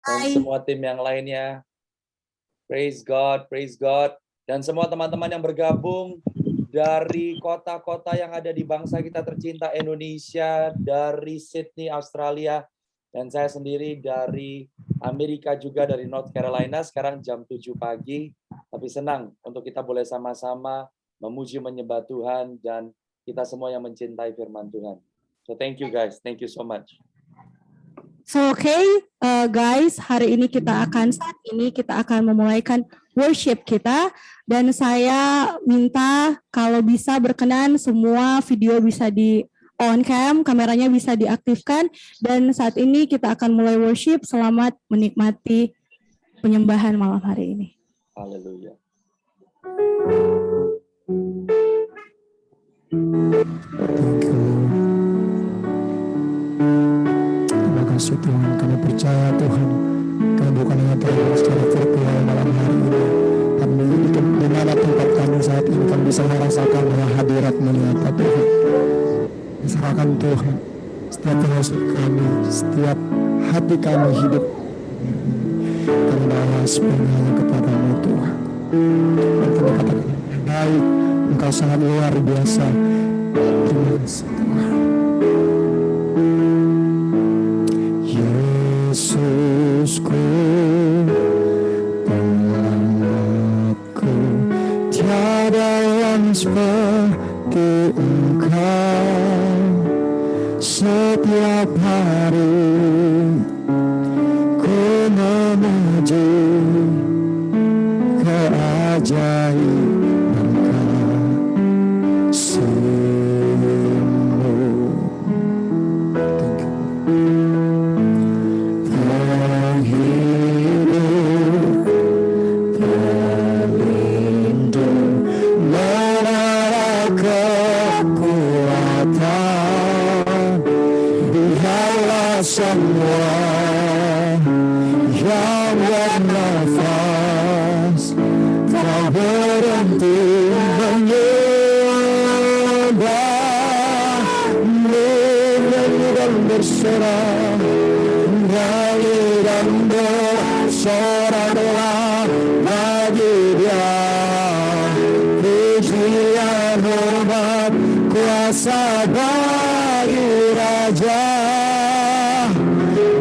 dan semua tim yang lainnya. Praise God, praise God. Dan semua teman-teman yang bergabung dari kota-kota yang ada di bangsa kita tercinta Indonesia, dari Sydney, Australia, dan saya sendiri dari Amerika juga, dari North Carolina. Sekarang jam 7 pagi, tapi senang untuk kita boleh sama-sama memuji menyembah Tuhan, dan kita semua yang mencintai firman Tuhan. So thank you guys, thank you so much. So guys, saat ini kita akan memulaikan worship kita, dan saya minta kalau bisa berkenan semua video bisa di on cam, kameranya bisa diaktifkan, dan saat ini kita akan mulai worship. Selamat menikmati penyembahan malam hari ini. Haleluya. Terima kasih Tuhan, kami percaya Tuhan, kami bukan hanya terlibat secara virtual malam hari ini, tapi di mana tempat kami saat ini kami bisa merasakan bahwa hadirat-Mu nyata Tuhan. Serahkan Tuhan setiap pengusaha kami, setiap hati kami hidup, kami bawa sepenuhnya kepada-Mu Tuhan. Dan kami katakan baik, Engkau sangat luar biasa. Terima kasih Tuhan. Yesusku, penyelamatku, tiada yang seperti Engkau. Setiap hari ku memuji keajaiban kasih-Mu. Terhidup, terlindung, menara kekuatan, biarlah semua yang bernafas tak berhenti menyembah, menyanyi dan bersorak, menyanyi dan bersoraklah bagi Dia. Pujian, hormat, kuasa bagi Raja.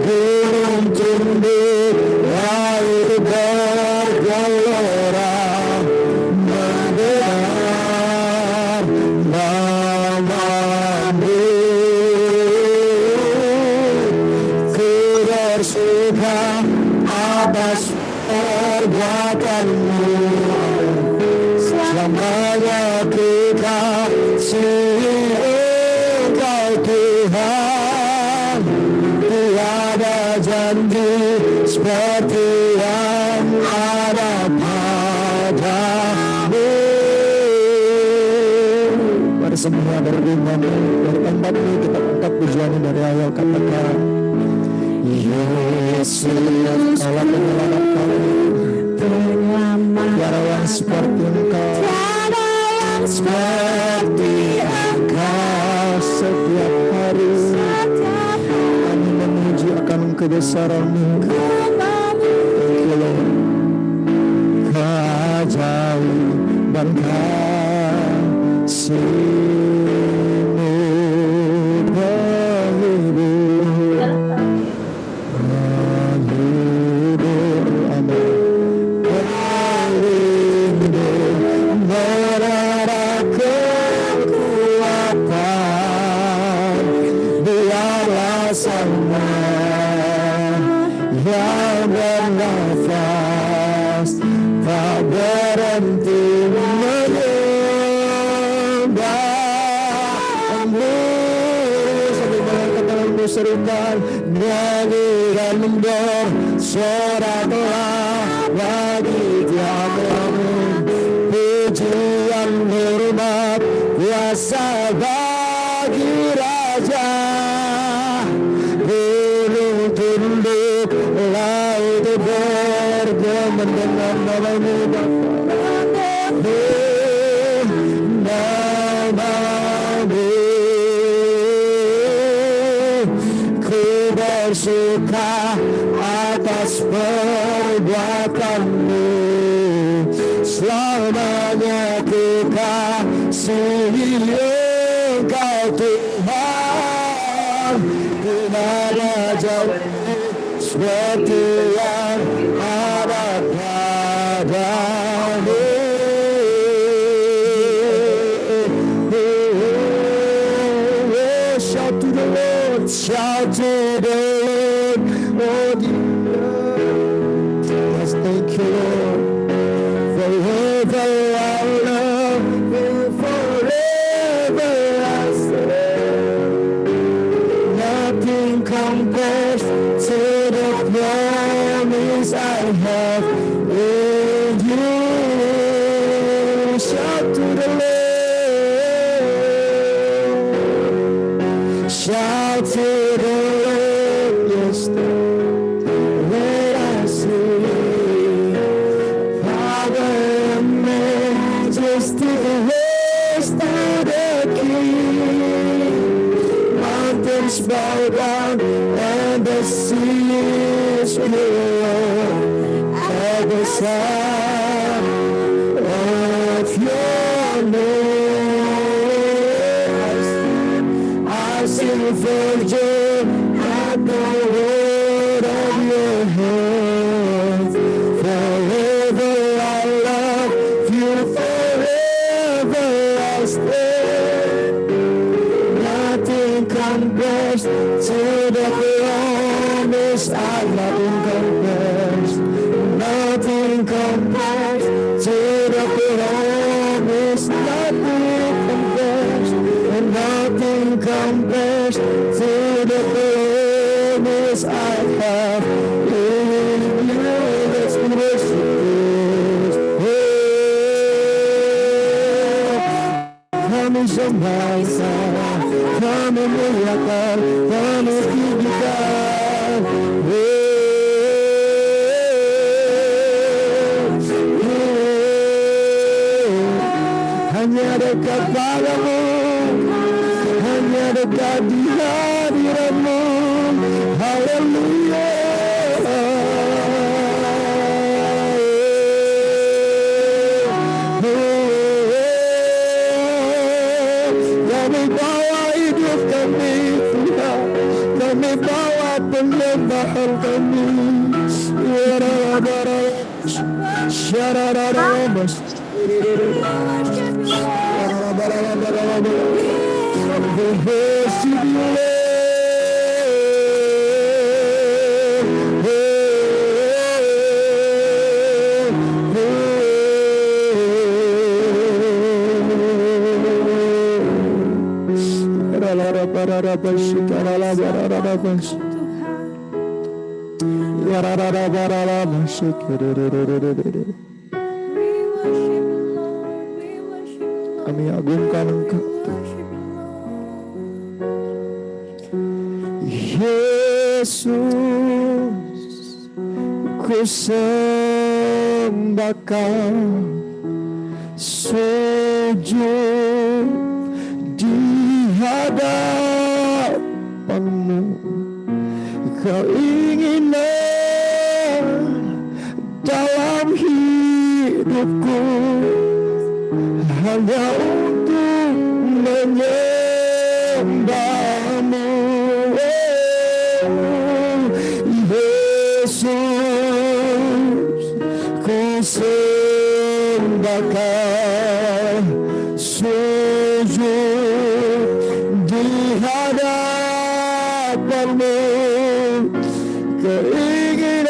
Gunung tunduk, laut bergelora, mendengar nama-Mu. Ku bersuka atas perbuatan-Mu, selamanya ku kasihi Engkau Tuhan. Tiada janji seperti yang ada pada-Mu. Mari semua beriman dari tempat-Mu, kita angkat pujian dari awal, katakan Yesus, Allah penyelamat kami. Tiada yang seperti Engkau, tiada yang seperti Engkau. Setiap hari kami memuji akan kebesaran-Mu. Thank you Lord. Keajaiban kasih-Mu menghibur, menghibur, amin. Berlindung, menara kekuatan, biarlah semua yang bernafas tak berhenti menyembah-Mu. Sambil mengangkat serukan, nyanyi dan bersoraklah bagi Dia. Pujian, hormat, kuasa bagi Raja. Gunung tunduk, laut bergelora, mendengar nama-Mu Bapa. Nama-Mu ku bersuka atas perbuatanmu, selamanya kekasihi Engkau Tuhan, di mana jauh seperti yang ada padamu. Shout to the Lord, shout to the Lord, oh dear. Yes, thank you, Lord. Forever I love you, forever I serve. Nothing compares to the promise I have in you. Shout to the Lord, shout to the Lord, yes, when I see power and majesty, the rest of the King. Mountains bow down and the seas roar at the sound of your name. I sing for joy at the word of your hands. Forever I love you, forever I stand. Nothing compares to the promise I nothing compares. Nothing compares to the promise. Nothing compares. And nothing compares to the promise I have in you. Let's worship this. Come and show my son. Come and miracle. Come and give me God. Hanya dekat padamu, hanya dekat di hadiratmu. Haleluya. Kami bawa hidup kami, Tuhan. Kami bawa penyembahan kami. Kami agungkan Engkau, Yesus. Ku sembah Kau, sujud di hadapan-Mu. Keinginan dalam hidupku hanya untuk menyembah-Mu, Yesus. Ku sembah Kau, sujud di hadapan-Mu. Keinginan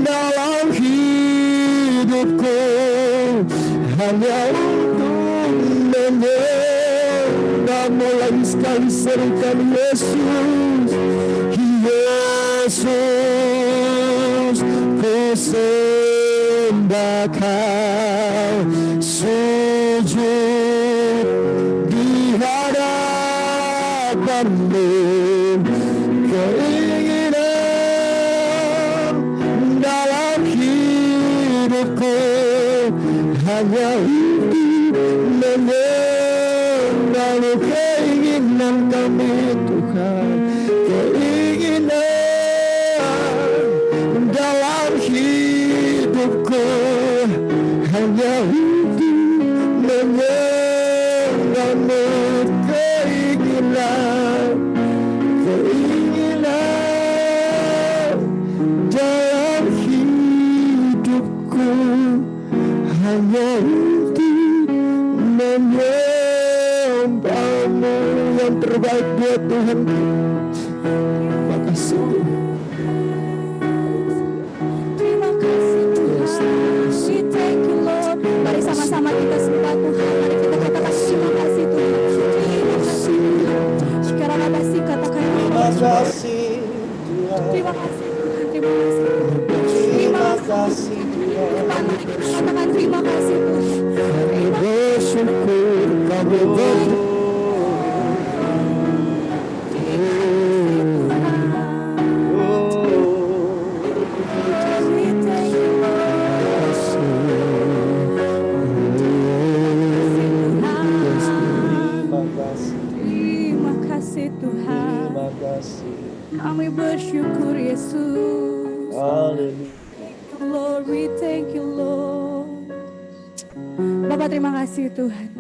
dalam hidupku hanya untuk menyembah-Mu. Lagi sekali serukan Yesus, Yesus. Ku sembah Kau, sujud di hadapan-Mu. Keinginan dalam hidupku hanya untuk menyembah-Mu. Keinginan kami, Tuhan, keinginan bersyukur hanya untuk menyenangkan keinginan dalam hidupku, hanya untuk menyembahmu yang terbaik buat Tuhan. Terima kasih. Terima kasih Tuhan. We thank you Lord. Mari sama-sama kita sembah Tuhan. Mari kita katakan terima kasih Tuhan. Terima kasih Tuhan. Sekarang apa sih katakan Terima kasih Tuhan. terima kasih Tuhan. Terima kasih Tuhan. Terima kasih Tuhan. Mari kita katakan terima kasih Tuhan. Kami bersyukur, kami bersyukur. Terima kasih Tuhan. Terima kasih. Kami bersyukur Yesus. Haleluya. Lord, we thank you Lord. Bapak terima kasih Tuhan.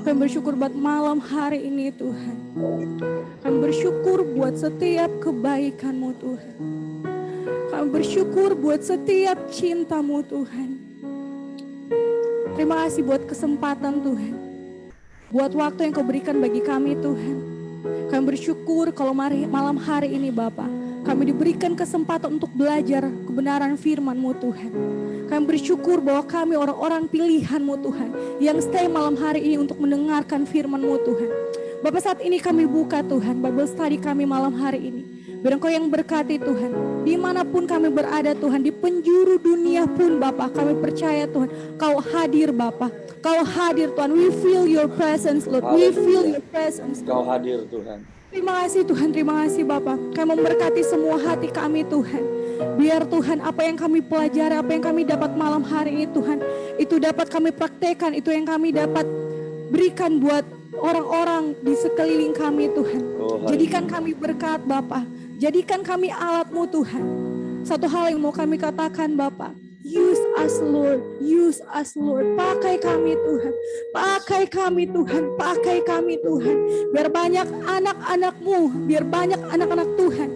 Kami bersyukur buat malam hari ini Tuhan. Kami bersyukur buat setiap kebaikan-Mu Tuhan. Kami bersyukur buat setiap cinta-Mu Tuhan. Terima kasih buat kesempatan Tuhan. Buat waktu yang Kau berikan bagi kami Tuhan. Kami bersyukur kalau malam hari ini Bapa, kami diberikan kesempatan untuk belajar kebenaran firman-Mu Tuhan. Kami bersyukur bahwa kami orang-orang pilihan-Mu Tuhan, yang stay malam hari ini untuk mendengarkan firman-Mu Tuhan. Bapak saat ini kami buka Tuhan, Bible study kami malam hari ini. Biar Engkau yang berkati Tuhan, dimanapun kami berada Tuhan, di penjuru dunia pun Bapak, kami percaya Tuhan, Kau hadir Bapak. Kau hadir Tuhan, we feel your presence Lord, we feel your presence. Kau hadir Tuhan. Terima kasih Tuhan, terima kasih Bapak. Kami memberkati semua hati kami Tuhan. Biar Tuhan apa yang kami pelajari, apa yang kami dapat malam hari ini Tuhan, itu dapat kami praktekkan, itu yang kami dapat berikan buat orang-orang di sekeliling kami Tuhan. Jadikan kami berkat Bapak, jadikan kami alat-Mu Tuhan. Satu hal yang mau kami katakan Bapak, use us Lord, use us Lord. Pakai kami Tuhan, pakai kami Tuhan, pakai kami Tuhan. Biar banyak anak-anak-Mu, biar banyak anak-anak Tuhan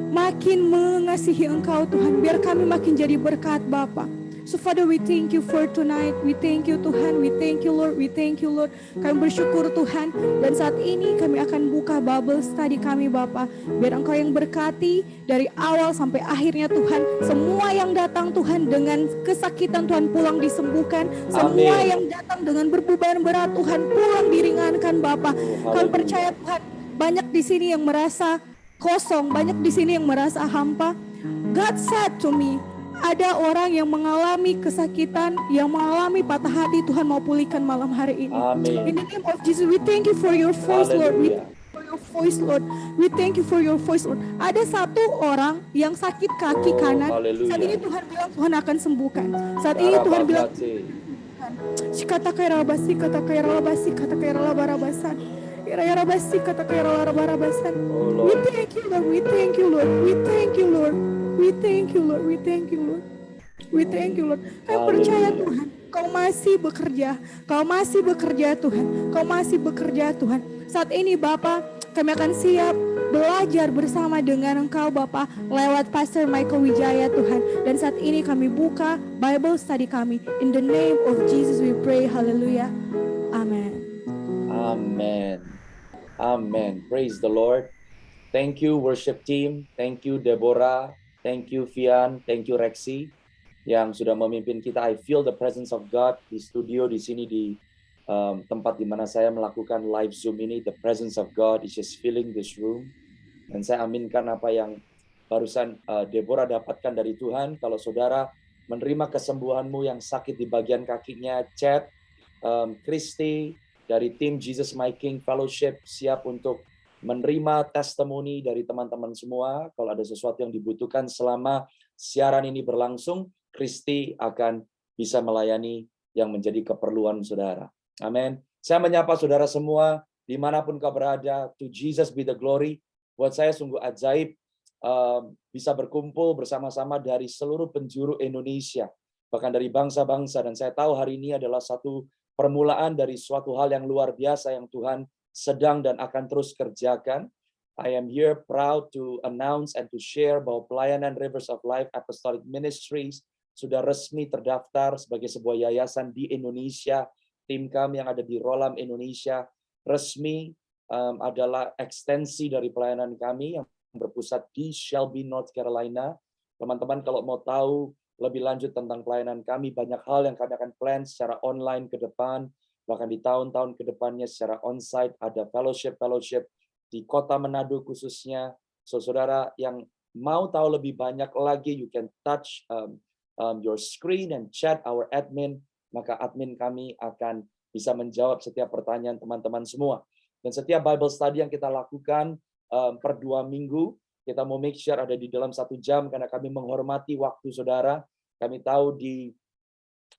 makin mengasihi Engkau Tuhan. Biar kami makin jadi berkat Bapa. So Father, we thank you for tonight. We thank you Tuhan, we thank you Lord, we thank you Lord. Kami bersyukur Tuhan. Dan saat ini kami akan buka Bible study kami Bapa. Biar Engkau yang berkati dari awal sampai akhirnya Tuhan. Semua yang datang Tuhan dengan kesakitan Tuhan pulang disembuhkan. Semua yang datang dengan berbeban berat Tuhan pulang diringankan Bapa. Kami percaya Tuhan, banyak di sini yang merasa kosong, banyak di sini yang merasa hampa. God said to me, ada orang yang mengalami kesakitan, yang mengalami patah hati, Tuhan mau pulihkan malam hari ini. Amin. In the name of Jesus, we thank you for your voice, Lord. We thank you for your voice, Lord. We thank you for your voice, Lord. Ada satu orang yang sakit kaki kanan. Saat ini Tuhan bilang Tuhan akan sembuhkan. Saat ini Tuhan bilang, kata kairabasi, kata kairabasi, kata kairabarabasan. Kairabasi, kata kairabarabasan. We thank you, Lord. We thank you, Lord. We thank you, Lord. We thank you Lord, we thank you Lord, we thank you Lord. Kami percaya Tuhan, Kau masih bekerja, Kau masih bekerja Tuhan, Kau masih bekerja Tuhan. Saat ini Bapa, kami akan siap belajar bersama dengan Engkau Bapa lewat Pastor Michael Wijaya Tuhan. Dan saat ini kami buka Bible study kami. In the name of Jesus we pray, hallelujah, amen. Amen. Amen. Praise the Lord. Thank you worship team, thank you Deborah. Thank you Vian, thank you Rexy yang sudah memimpin kita. I feel the presence of God di studio di sini di tempat di mana saya melakukan live Zoom ini. The presence of God is just filling this room. Dan saya aminkan apa yang barusan Deborah dapatkan dari Tuhan. Kalau saudara menerima kesembuhanmu yang sakit di bagian kakinya, chat Christy dari tim Jesus My King Fellowship siap untuk menerima testimoni dari teman-teman semua. Kalau ada sesuatu yang dibutuhkan selama siaran ini berlangsung, Kristi akan bisa melayani yang menjadi keperluan saudara. Amin. Saya menyapa saudara semua, dimanapun kau berada, to Jesus be the glory. Buat saya sungguh ajaib bisa berkumpul bersama-sama dari seluruh penjuru Indonesia, bahkan dari bangsa-bangsa. Dan saya tahu hari ini adalah satu permulaan dari suatu hal yang luar biasa yang Tuhan sedang dan akan terus kerjakan. I am here proud to announce and to share bahwa pelayanan Rivers of Life Apostolic Ministries sudah resmi terdaftar sebagai sebuah yayasan di Indonesia. Tim kami yang ada di Rolam Indonesia resmi adalah ekstensi dari pelayanan kami yang berpusat di Shelby, North Carolina. Teman-teman kalau mau tahu lebih lanjut tentang pelayanan kami, banyak hal yang kami akan plan secara online ke depan, bahkan di tahun-tahun ke depannya secara onsite, ada fellowship di kota Manado khususnya. So, saudara yang mau tahu lebih banyak lagi, you can touch your screen and chat our admin, maka admin kami akan bisa menjawab setiap pertanyaan teman-teman semua. Dan setiap Bible study yang kita lakukan per 2 minggu, kita mau make sure ada di dalam 1 jam, karena kami menghormati waktu saudara. Kami tahu di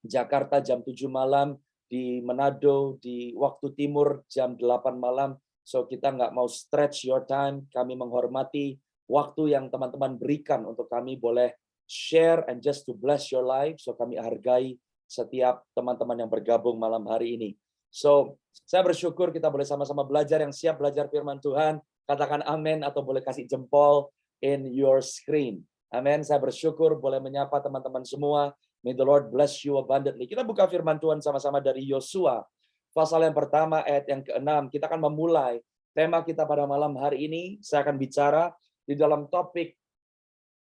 Jakarta jam 7 malam, di Manado di waktu timur jam 8 malam. So kita nggak mau stretch your time, kami menghormati waktu yang teman-teman berikan untuk kami boleh share and just to bless your life. So kami hargai setiap teman-teman yang bergabung malam hari ini. So saya bersyukur kita boleh sama-sama belajar, yang siap belajar firman Tuhan, katakan amin atau boleh kasih jempol in your screen. Amin. Saya bersyukur boleh menyapa teman-teman semua. May the Lord bless you abundantly. Kita buka firman Tuhan sama-sama dari Yosua. Pasal yang pertama, ayat yang ke-6. Kita akan memulai tema kita pada malam hari ini. Saya akan bicara di dalam topik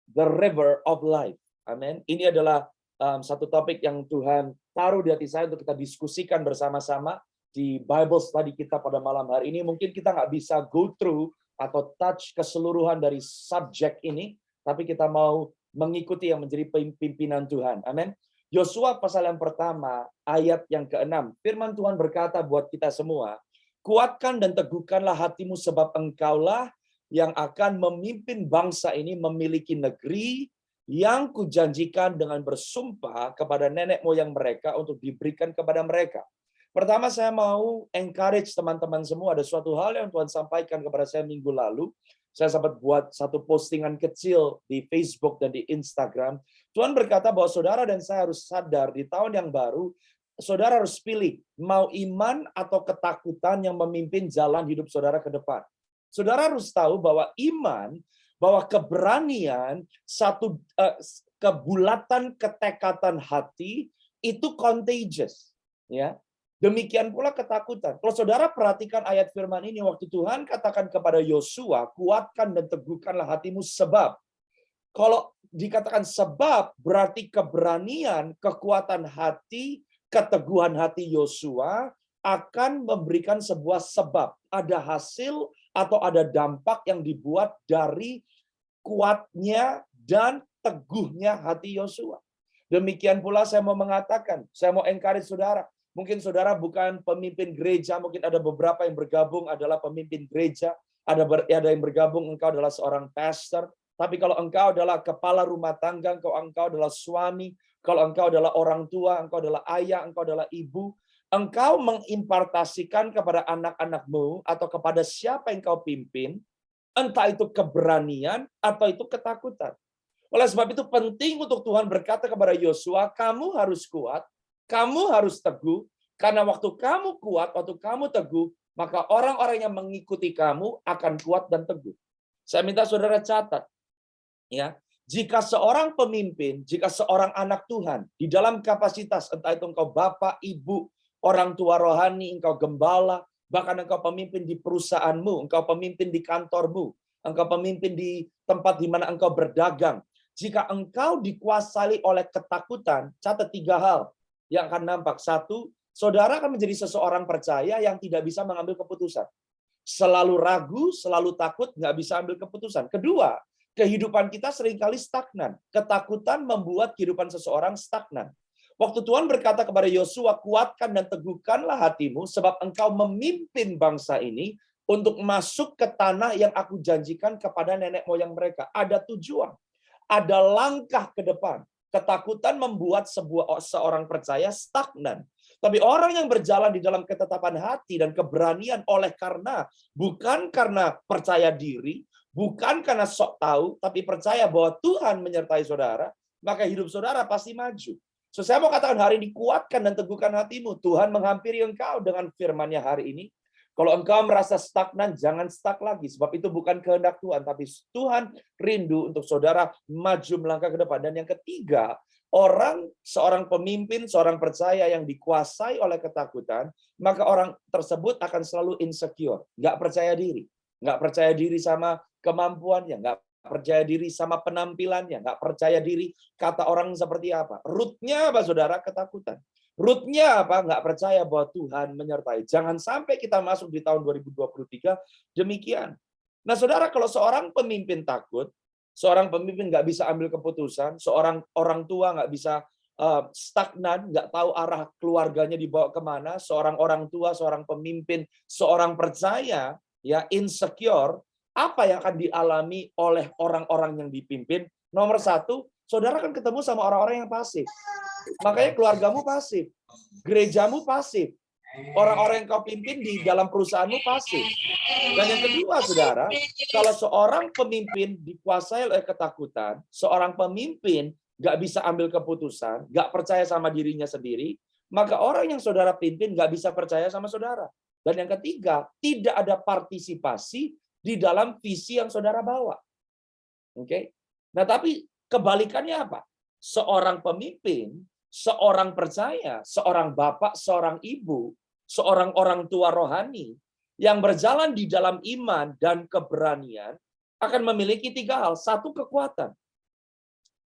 The River of Life. Amin. Ini adalah satu topik yang Tuhan taruh di hati saya untuk kita diskusikan bersama-sama di Bible study kita pada malam hari ini. Mungkin kita nggak bisa go through atau touch keseluruhan dari subjek ini, tapi kita mau mengikuti yang menjadi pimpinan Tuhan. Amin. Yosua pasal yang pertama, ayat yang ke-6. Firman Tuhan berkata buat kita semua, kuatkan dan teguhkanlah hatimu sebab engkaulah yang akan memimpin bangsa ini memiliki negeri yang kujanjikan dengan bersumpah kepada nenek moyang mereka untuk diberikan kepada mereka. Pertama saya mau encourage teman-teman semua, ada suatu hal yang Tuhan sampaikan kepada saya minggu lalu. Saya sempat buat satu postingan kecil di Facebook dan di Instagram. Tuhan berkata bahwa saudara dan saya harus sadar di tahun yang baru, saudara harus pilih mau iman atau ketakutan yang memimpin jalan hidup saudara ke depan. Saudara harus tahu bahwa iman, bahwa keberanian, satu kebulatan ketekatan hati itu contagious, ya. Demikian pula ketakutan. Kalau saudara perhatikan ayat firman ini, waktu Tuhan katakan kepada Yosua, kuatkan dan teguhkanlah hatimu sebab. Kalau dikatakan sebab, berarti keberanian, kekuatan hati, keteguhan hati Yosua akan memberikan sebuah sebab. Ada hasil atau ada dampak yang dibuat dari kuatnya dan teguhnya hati Yosua. Demikian pula saya mau mengatakan, saya mau encourage saudara. Mungkin saudara bukan pemimpin gereja, mungkin ada beberapa yang bergabung adalah pemimpin gereja, ada yang bergabung engkau adalah seorang pastor, tapi kalau engkau adalah kepala rumah tangga, engkau adalah suami, kalau engkau adalah orang tua, engkau adalah ayah, engkau adalah ibu, engkau mengimpartasikan kepada anak-anakmu atau kepada siapa yang engkau pimpin, entah itu keberanian atau itu ketakutan. Oleh sebab itu penting untuk Tuhan berkata kepada Yosua, kamu harus kuat, kamu harus teguh, karena waktu kamu kuat, waktu kamu teguh, maka orang-orang yang mengikuti kamu akan kuat dan teguh. Saya minta saudara catat, ya, jika seorang pemimpin, jika seorang anak Tuhan, di dalam kapasitas, entah itu engkau bapak, ibu, orang tua rohani, engkau gembala, bahkan engkau pemimpin di perusahaanmu, engkau pemimpin di kantormu, engkau pemimpin di tempat di mana engkau berdagang, jika engkau dikuasai oleh ketakutan, catat 3 hal yang akan nampak. 1, saudara akan menjadi seseorang percaya yang tidak bisa mengambil keputusan. Selalu ragu, selalu takut, nggak bisa ambil keputusan. 2, kehidupan kita seringkali stagnan. Ketakutan membuat kehidupan seseorang stagnan. Waktu Tuhan berkata kepada Yosua, kuatkan dan teguhkanlah hatimu, sebab engkau memimpin bangsa ini untuk masuk ke tanah yang aku janjikan kepada nenek moyang mereka. Ada tujuan, ada langkah ke depan. Ketakutan membuat seorang percaya stagnan. Tapi orang yang berjalan di dalam ketetapan hati dan keberanian bukan karena percaya diri, bukan karena sok tahu, tapi percaya bahwa Tuhan menyertai saudara, maka hidup saudara pasti maju. So, saya mau katakan hari ini, kuatkan dan teguhkan hatimu. Tuhan menghampiri engkau dengan firman-Nya hari ini. Kalau engkau merasa stagnan, jangan stuck lagi. Sebab itu bukan kehendak Tuhan, tapi Tuhan rindu untuk saudara maju melangkah ke depan. Dan yang ketiga, seorang pemimpin, seorang percaya yang dikuasai oleh ketakutan, maka orang tersebut akan selalu insecure, nggak percaya diri. Nggak percaya diri sama kemampuannya, nggak percaya diri sama penampilannya, nggak percaya diri kata orang seperti apa. Rootnya apa, saudara? Ketakutan. Rootnya apa? Nggak percaya bahwa Tuhan menyertai. Jangan sampai kita masuk di tahun 2023 demikian. Nah, saudara, kalau seorang pemimpin takut, seorang pemimpin nggak bisa ambil keputusan, seorang orang tua nggak bisa stagnan, nggak tahu arah keluarganya dibawa kemana, seorang orang tua, seorang pemimpin, seorang percaya, ya insecure, apa yang akan dialami oleh orang-orang yang dipimpin? Nomor satu, saudara kan ketemu sama orang-orang yang pasif. Makanya keluargamu pasif, gerejamu pasif, orang-orang yang kau pimpin di dalam perusahaanmu pasif. Dan yang kedua, saudara, kalau seorang pemimpin dikuasai oleh ketakutan, seorang pemimpin nggak bisa ambil keputusan, nggak percaya sama dirinya sendiri, maka orang yang saudara pimpin nggak bisa percaya sama saudara. Dan yang ketiga, tidak ada partisipasi di dalam visi yang saudara bawa. Oke? Nah, tapi kebalikannya apa? Seorang pemimpin, seorang percaya, seorang bapak, seorang ibu, seorang orang tua rohani yang berjalan di dalam iman dan keberanian akan memiliki tiga hal. Satu, kekuatan.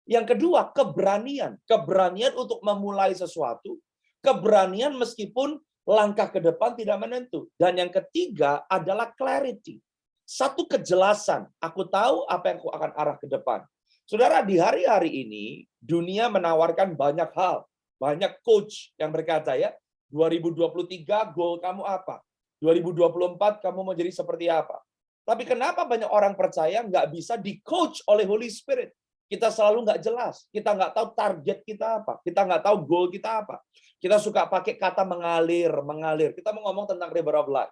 Yang kedua, keberanian. Keberanian untuk memulai sesuatu. Keberanian meskipun langkah ke depan tidak menentu. Dan yang ketiga adalah clarity. Satu kejelasan. Aku tahu apa yang aku akan arah ke depan. Saudara, di hari-hari ini, dunia menawarkan banyak hal. Banyak coach yang berkata, ya, 2023 goal kamu apa? 2024 kamu mau jadi seperti apa? Tapi kenapa banyak orang percaya nggak bisa di-coach oleh Holy Spirit? Kita selalu nggak jelas. Kita nggak tahu target kita apa. Kita nggak tahu goal kita apa. Kita suka pakai kata mengalir. Kita mau ngomong tentang river of life.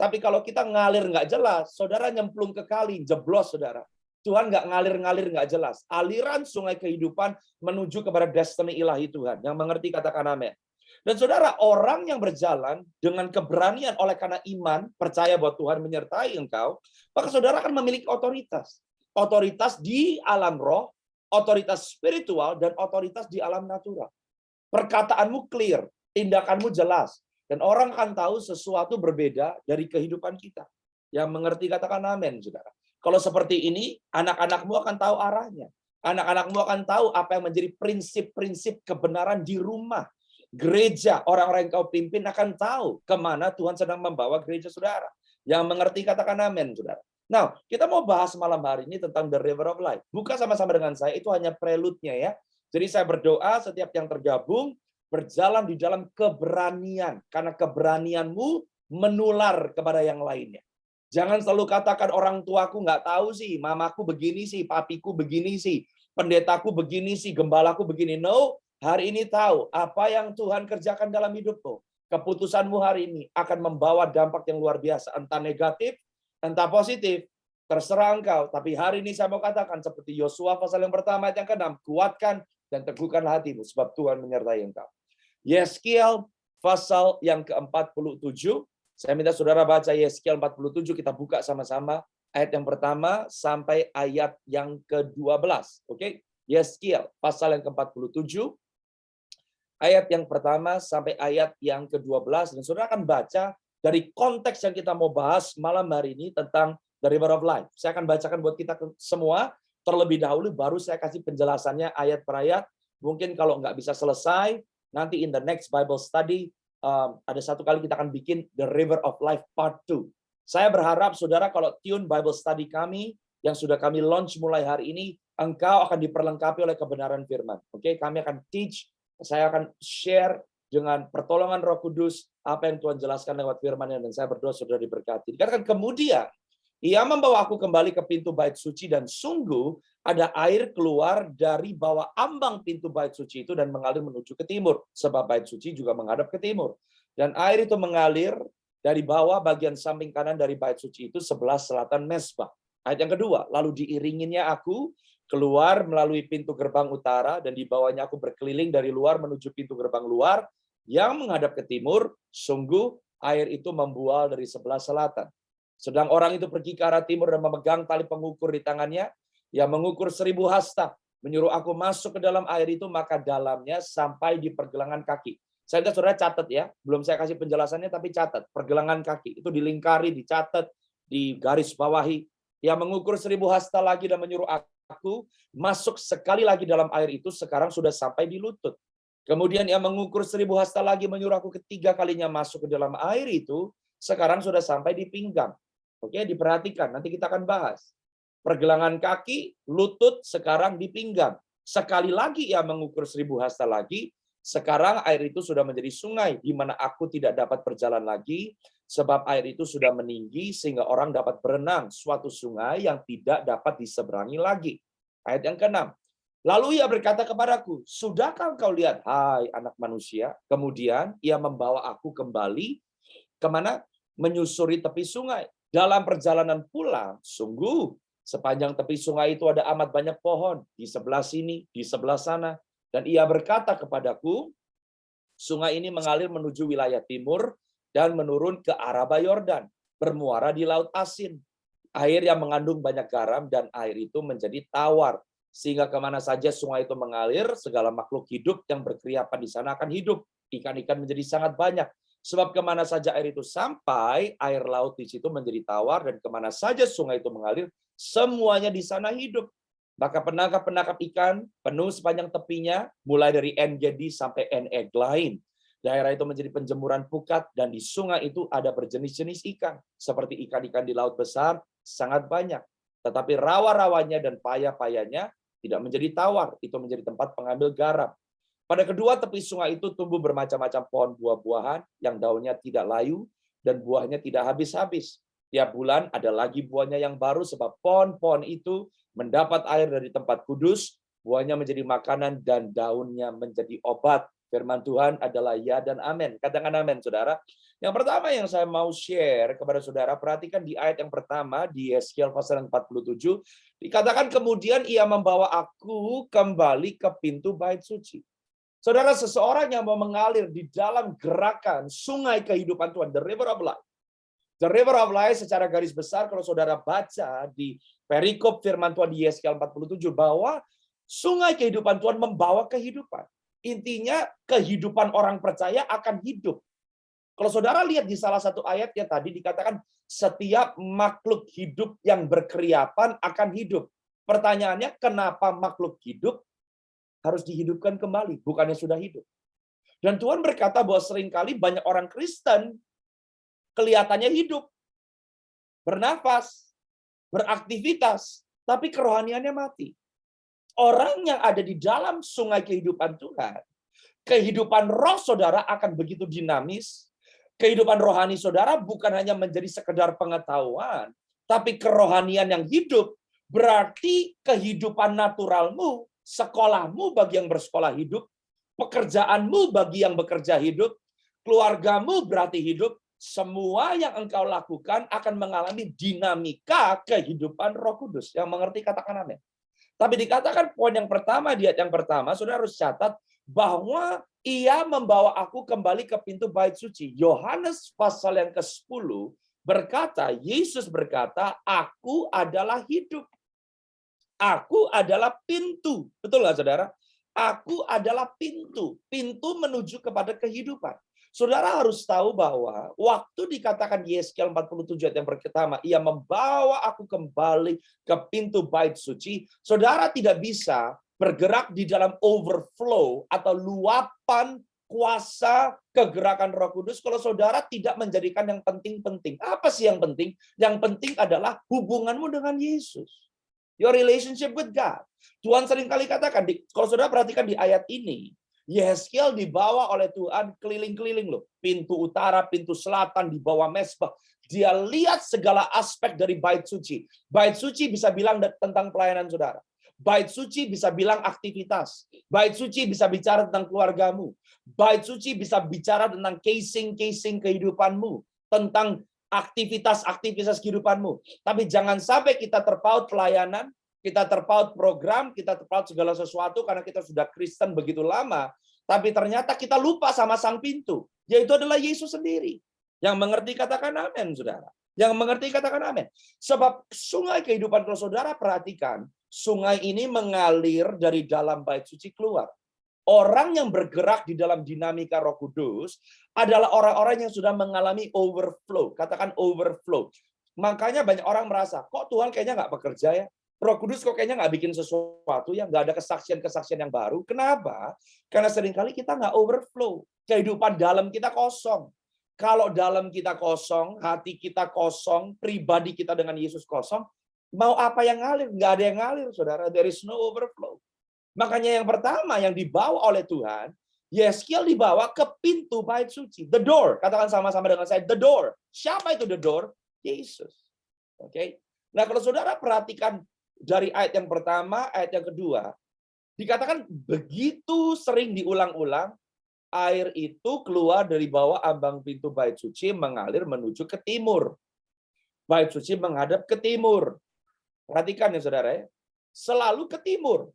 Tapi kalau kita ngalir nggak jelas, saudara nyemplung ke kali, jeblos, saudara. Tuhan nggak ngalir-ngalir nggak jelas. Aliran sungai kehidupan menuju kepada destiny ilahi Tuhan. Yang mengerti katakan amin. Dan saudara, orang yang berjalan dengan keberanian oleh karena iman, percaya bahwa Tuhan menyertai engkau, maka saudara akan memiliki otoritas. Otoritas di alam roh, otoritas spiritual, dan otoritas di alam natural. Perkataanmu clear, tindakanmu jelas. Dan orang akan tahu sesuatu berbeda dari kehidupan kita. Yang mengerti katakan amin, saudara. Kalau seperti ini, anak-anakmu akan tahu arahnya. Anak-anakmu akan tahu apa yang menjadi prinsip-prinsip kebenaran di rumah. Gereja, orang-orang yang kau pimpin akan tahu kemana Tuhan sedang membawa gereja saudara. Yang mengerti katakan amin, saudara. Nah, kita mau bahas malam hari ini tentang the river of life. Buka sama-sama dengan saya, itu hanya prelude-nya ya. Jadi saya berdoa setiap yang tergabung, berjalan di dalam keberanian. Karena keberanianmu menular kepada yang lainnya. Jangan selalu katakan orang tuaku nggak tahu sih, mamaku begini sih, papiku begini sih, pendetaku begini sih, gembalaku begini. No, hari ini tahu apa yang Tuhan kerjakan dalam hidupmu. Keputusanmu hari ini akan membawa dampak yang luar biasa. Entah negatif, entah positif. Terserah engkau. Tapi hari ini saya mau katakan seperti Yosua pasal yang pertama ayat yang ke-6. Kuatkan dan teguhkan hatimu sebab Tuhan menyertai engkau. Yeskiel pasal yang ke-47. Saya minta saudara baca Yeskiel 47, kita buka sama-sama ayat yang pertama sampai ayat yang ke-12. Oke? Yeskiel pasal yang ke-47 ayat yang pertama sampai ayat yang ke-12, dan saudara akan baca dari konteks yang kita mau bahas malam hari ini tentang the river of life. Saya akan bacakan buat kita semua terlebih dahulu, baru saya kasih penjelasannya ayat per ayat. Mungkin kalau nggak bisa selesai, nanti in the next Bible study ada satu kali kita akan bikin The River of Life Part 2. Saya berharap saudara kalau tune Bible study kami yang sudah kami launch mulai hari ini, engkau akan diperlengkapi oleh kebenaran firman. Oke, kami akan teach, saya akan share dengan pertolongan Roh Kudus apa yang Tuhan jelaskan lewat firman-Nya, dan saya berdoa saudara diberkati. Dikatakan kemudian ia membawa aku kembali ke pintu bait suci, dan sungguh ada air keluar dari bawah ambang pintu bait suci itu dan mengalir menuju ke timur. Sebab bait suci juga menghadap ke timur. Dan air itu mengalir dari bawah bagian samping kanan dari bait suci itu sebelah selatan mezbah. Ayat yang kedua, lalu diiringinnya aku keluar melalui pintu gerbang utara dan di bawahnya aku berkeliling dari luar menuju pintu gerbang luar yang menghadap ke timur. Sungguh air itu membual dari sebelah selatan. Sedang orang itu pergi ke arah timur dan memegang tali pengukur di tangannya yang mengukur 1000 hasta. Menyuruh aku masuk ke dalam air itu, maka dalamnya sampai di pergelangan kaki. Saya minta saudara catat ya, belum saya kasih penjelasannya tapi catat. Pergelangan kaki itu dilingkari, dicatat, di garis bawahi. Yang mengukur 1000 hasta lagi dan menyuruh aku masuk sekali lagi dalam air itu, sekarang sudah sampai di lutut. Kemudian yang mengukur 1000 hasta lagi menyuruh aku ketiga kalinya masuk ke dalam air itu, sekarang sudah sampai di pinggang. Oke, diperhatikan, nanti kita akan bahas. Pergelangan kaki, lutut, sekarang di pinggang. Sekali lagi ia mengukur 1000 hasta lagi, sekarang air itu sudah menjadi sungai, di mana aku tidak dapat berjalan lagi, sebab air itu sudah meninggi, sehingga orang dapat berenang, suatu sungai yang tidak dapat diseberangi lagi. Ayat yang ke-6. Lalu ia berkata kepadaku, sudahkah engkau lihat, hai anak manusia? Kemudian ia membawa aku kembali, kemana? Menyusuri tepi sungai. Dalam perjalanan pulang, sungguh, sepanjang tepi sungai itu ada amat banyak pohon, di sebelah sini, di sebelah sana. Dan ia berkata kepadaku, sungai ini mengalir menuju wilayah timur dan menurun ke Araba Yordan, bermuara di Laut Asin. Air yang mengandung banyak garam dan air itu menjadi tawar. Sehingga kemana saja sungai itu mengalir, segala makhluk hidup yang berkeriapan di sana akan hidup. Ikan-ikan menjadi sangat banyak. Sebab kemana saja air itu sampai, air laut di situ menjadi tawar, dan kemana saja sungai itu mengalir, semuanya di sana hidup. Maka penangkap-penangkap ikan penuh sepanjang tepinya, mulai dari En-Gedi sampai En-Eglaim. Daerah itu menjadi penjemuran pukat, dan di sungai itu ada berjenis-jenis ikan. Seperti ikan-ikan di laut besar, sangat banyak. Tetapi rawa-rawanya dan paya-payanya tidak menjadi tawar, itu menjadi tempat pengambil garam. Pada kedua tepi sungai itu tumbuh bermacam-macam pohon buah-buahan yang daunnya tidak layu dan buahnya tidak habis-habis. Tiap bulan ada lagi buahnya yang baru, sebab pohon-pohon itu mendapat air dari tempat kudus, buahnya menjadi makanan dan daunnya menjadi obat. Firman Tuhan adalah ya dan amin. Katakan amin, saudara. Yang pertama yang saya mau share kepada saudara, perhatikan di ayat yang pertama di Yeskiel pasal 47, dikatakan kemudian ia membawa aku kembali ke pintu bait suci. Saudara, seseorang yang mau mengalir di dalam gerakan sungai kehidupan Tuhan, the river of life. The river of life secara garis besar, kalau saudara baca di perikop firman Tuhan di Yeskiel 47, bahwa sungai kehidupan Tuhan membawa kehidupan. Intinya kehidupan orang percaya akan hidup. Kalau saudara lihat di salah satu ayatnya tadi dikatakan setiap makhluk hidup yang berkeriapan akan hidup. Pertanyaannya, kenapa makhluk hidup harus dihidupkan kembali, bukannya sudah hidup? Dan Tuhan berkata bahwa seringkali banyak orang Kristen kelihatannya hidup, bernafas, beraktivitas, tapi kerohaniannya mati. Orang yang ada di dalam sungai kehidupan Tuhan, kehidupan roh saudara akan begitu dinamis. Kehidupan rohani saudara bukan hanya menjadi sekedar pengetahuan, tapi kerohanian yang hidup. Berarti kehidupan naturalmu, sekolahmu bagi yang bersekolah hidup, pekerjaanmu bagi yang bekerja hidup, keluargamu berarti hidup, semua yang engkau lakukan akan mengalami dinamika kehidupan Roh Kudus. Yang mengerti katakan amin. Tapi dikatakan poin yang pertama, di ayat yang pertama, saudara harus catat bahwa ia membawa aku kembali ke pintu bait suci. Yohanes pasal yang ke-10 berkata, Yesus berkata, aku adalah hidup. Aku adalah pintu. Betul nggak, saudara? Aku adalah pintu. Pintu menuju kepada kehidupan. Saudara harus tahu bahwa waktu dikatakan Yeskiel 47 ayat yang pertama, ia membawa aku kembali ke pintu bait suci. Saudara tidak bisa bergerak di dalam overflow atau luapan kuasa kegerakan Roh Kudus kalau saudara tidak menjadikan yang penting-penting. Apa sih yang penting? Yang penting adalah hubunganmu dengan Yesus. Your relationship with God. Tuhan seringkali katakan, kalau saudara perhatikan di ayat ini, Yeskiel dibawa oleh Tuhan keliling-keliling loh. Pintu utara, pintu selatan, di bawah mezbah. Dia lihat segala aspek dari bait suci. Bait suci bisa bilang tentang pelayanan saudara. Bait suci bisa bilang aktivitas. Bait suci bisa bicara tentang keluargamu. Bait suci bisa bicara tentang casing-casing kehidupanmu. Tentang aktivitas kehidupanmu. Tapi jangan sampai kita terpaut pelayanan, kita terpaut program, kita terpaut segala sesuatu karena kita sudah Kristen begitu lama, tapi ternyata kita lupa sama sang pintu, yaitu adalah Yesus sendiri. Yang mengerti katakan amin, saudara. Yang mengerti katakan amin. Sebab sungai kehidupan, kalau saudara perhatikan, sungai ini mengalir dari dalam bait suci keluar. Orang yang bergerak di dalam dinamika Roh Kudus adalah orang-orang yang sudah mengalami overflow. Katakan overflow. Makanya banyak orang merasa, kok Tuhan kayaknya nggak bekerja ya? Roh Kudus kok kayaknya nggak bikin sesuatu yang nggak ada kesaksian-kesaksian yang baru. Kenapa? Karena seringkali kita nggak overflow. Kehidupan dalam kita kosong. Kalau dalam kita kosong, hati kita kosong, pribadi kita dengan Yesus kosong, mau apa yang ngalir? Nggak ada yang ngalir, saudara. There is no overflow. Makanya yang pertama yang dibawa oleh Tuhan, Yeskiel dibawa ke pintu bait suci. The door. Katakan sama-sama dengan saya, the door. Siapa itu the door? Yesus. Oke. Nah, kalau saudara perhatikan dari ayat yang pertama, ayat yang kedua, dikatakan begitu sering diulang-ulang, air itu keluar dari bawah ambang pintu bait suci mengalir menuju ke timur. Bait suci menghadap ke timur. Perhatikan ya saudara ya. Selalu ke timur.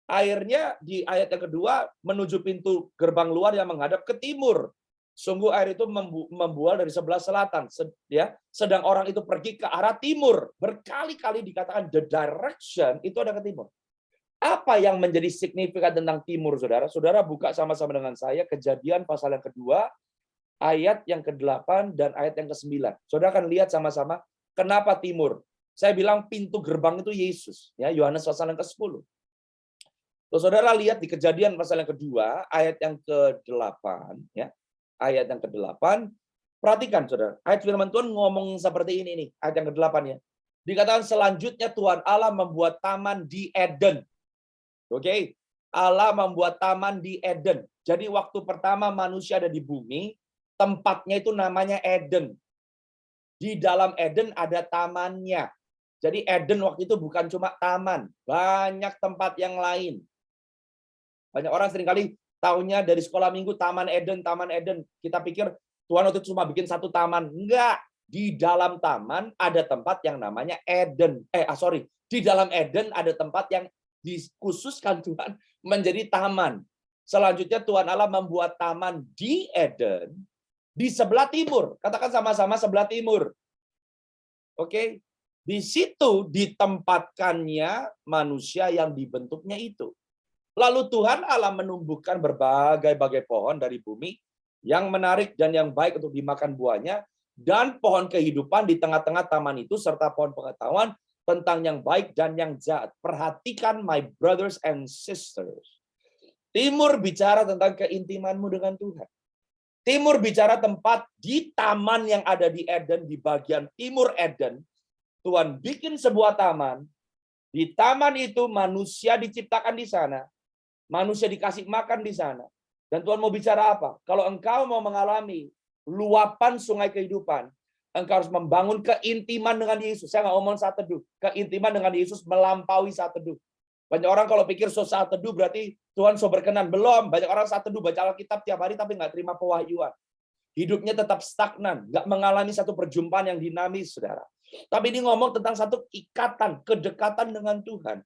Airnya di ayat yang kedua menuju pintu gerbang luar yang menghadap ke timur. Sungguh air itu membual dari sebelah selatan. Ya. Sedang orang itu pergi ke arah timur. Berkali-kali dikatakan the direction itu ada ke timur. Apa yang menjadi signifikan tentang timur, saudara? Saudara buka sama-sama dengan saya Kejadian pasal yang kedua, ayat yang ke-8 dan ayat yang ke-9. Saudara akan lihat sama-sama kenapa timur. Saya bilang pintu gerbang itu Yesus. Ya, Yohanes pasal yang ke-10. Saudara lihat di Kejadian pasal yang kedua, ayat yang ke-8. Ya, ayat yang ke-8. Perhatikan, saudara. Ayat firman Tuhan ngomong seperti ini nih, ayat yang ke-8 ya. Dikatakan selanjutnya Tuhan Allah membuat taman di Eden. Oke, Allah membuat taman di Eden. Jadi waktu pertama manusia ada di bumi, tempatnya itu namanya Eden. Di dalam Eden ada tamannya. Jadi Eden waktu itu bukan cuma taman, banyak tempat yang lain. Banyak orang seringkali tahunya dari sekolah minggu Taman Eden, Taman Eden. Kita pikir Tuhan waktu itu cuma bikin satu taman. Enggak, di dalam taman ada tempat yang namanya Eden. Di dalam Eden ada tempat yang dikhususkan Tuhan menjadi taman. Selanjutnya Tuhan Allah membuat taman di Eden di sebelah timur. Katakan sama-sama sebelah timur. Oke. Di situ ditempatkannya manusia yang dibentuknya itu. Lalu Tuhan Allah menumbuhkan berbagai-bagai pohon dari bumi yang menarik dan yang baik untuk dimakan buahnya, dan pohon kehidupan di tengah-tengah taman itu serta pohon pengetahuan tentang yang baik dan yang jahat. Perhatikan my brothers and sisters. Timur bicara tentang keintimanmu dengan Tuhan. Timur bicara tempat di taman yang ada di Eden, di bagian timur Eden. Tuhan bikin sebuah taman. Di taman itu manusia diciptakan di sana. Manusia dikasih makan di sana. Dan Tuhan mau bicara apa? Kalau engkau mau mengalami luapan sungai kehidupan, engkau harus membangun keintiman dengan Yesus. Saya nggak ngomong saat teduh. Keintiman dengan Yesus melampaui saat teduh. Banyak orang kalau pikir saat teduh berarti Tuhan so berkenan. Belum. Banyak orang saat teduh baca Alkitab tiap hari tapi nggak terima pewahyuan. Hidupnya tetap stagnan. Nggak mengalami satu perjumpaan yang dinamis, saudara. Tapi ini ngomong tentang satu ikatan, kedekatan dengan Tuhan.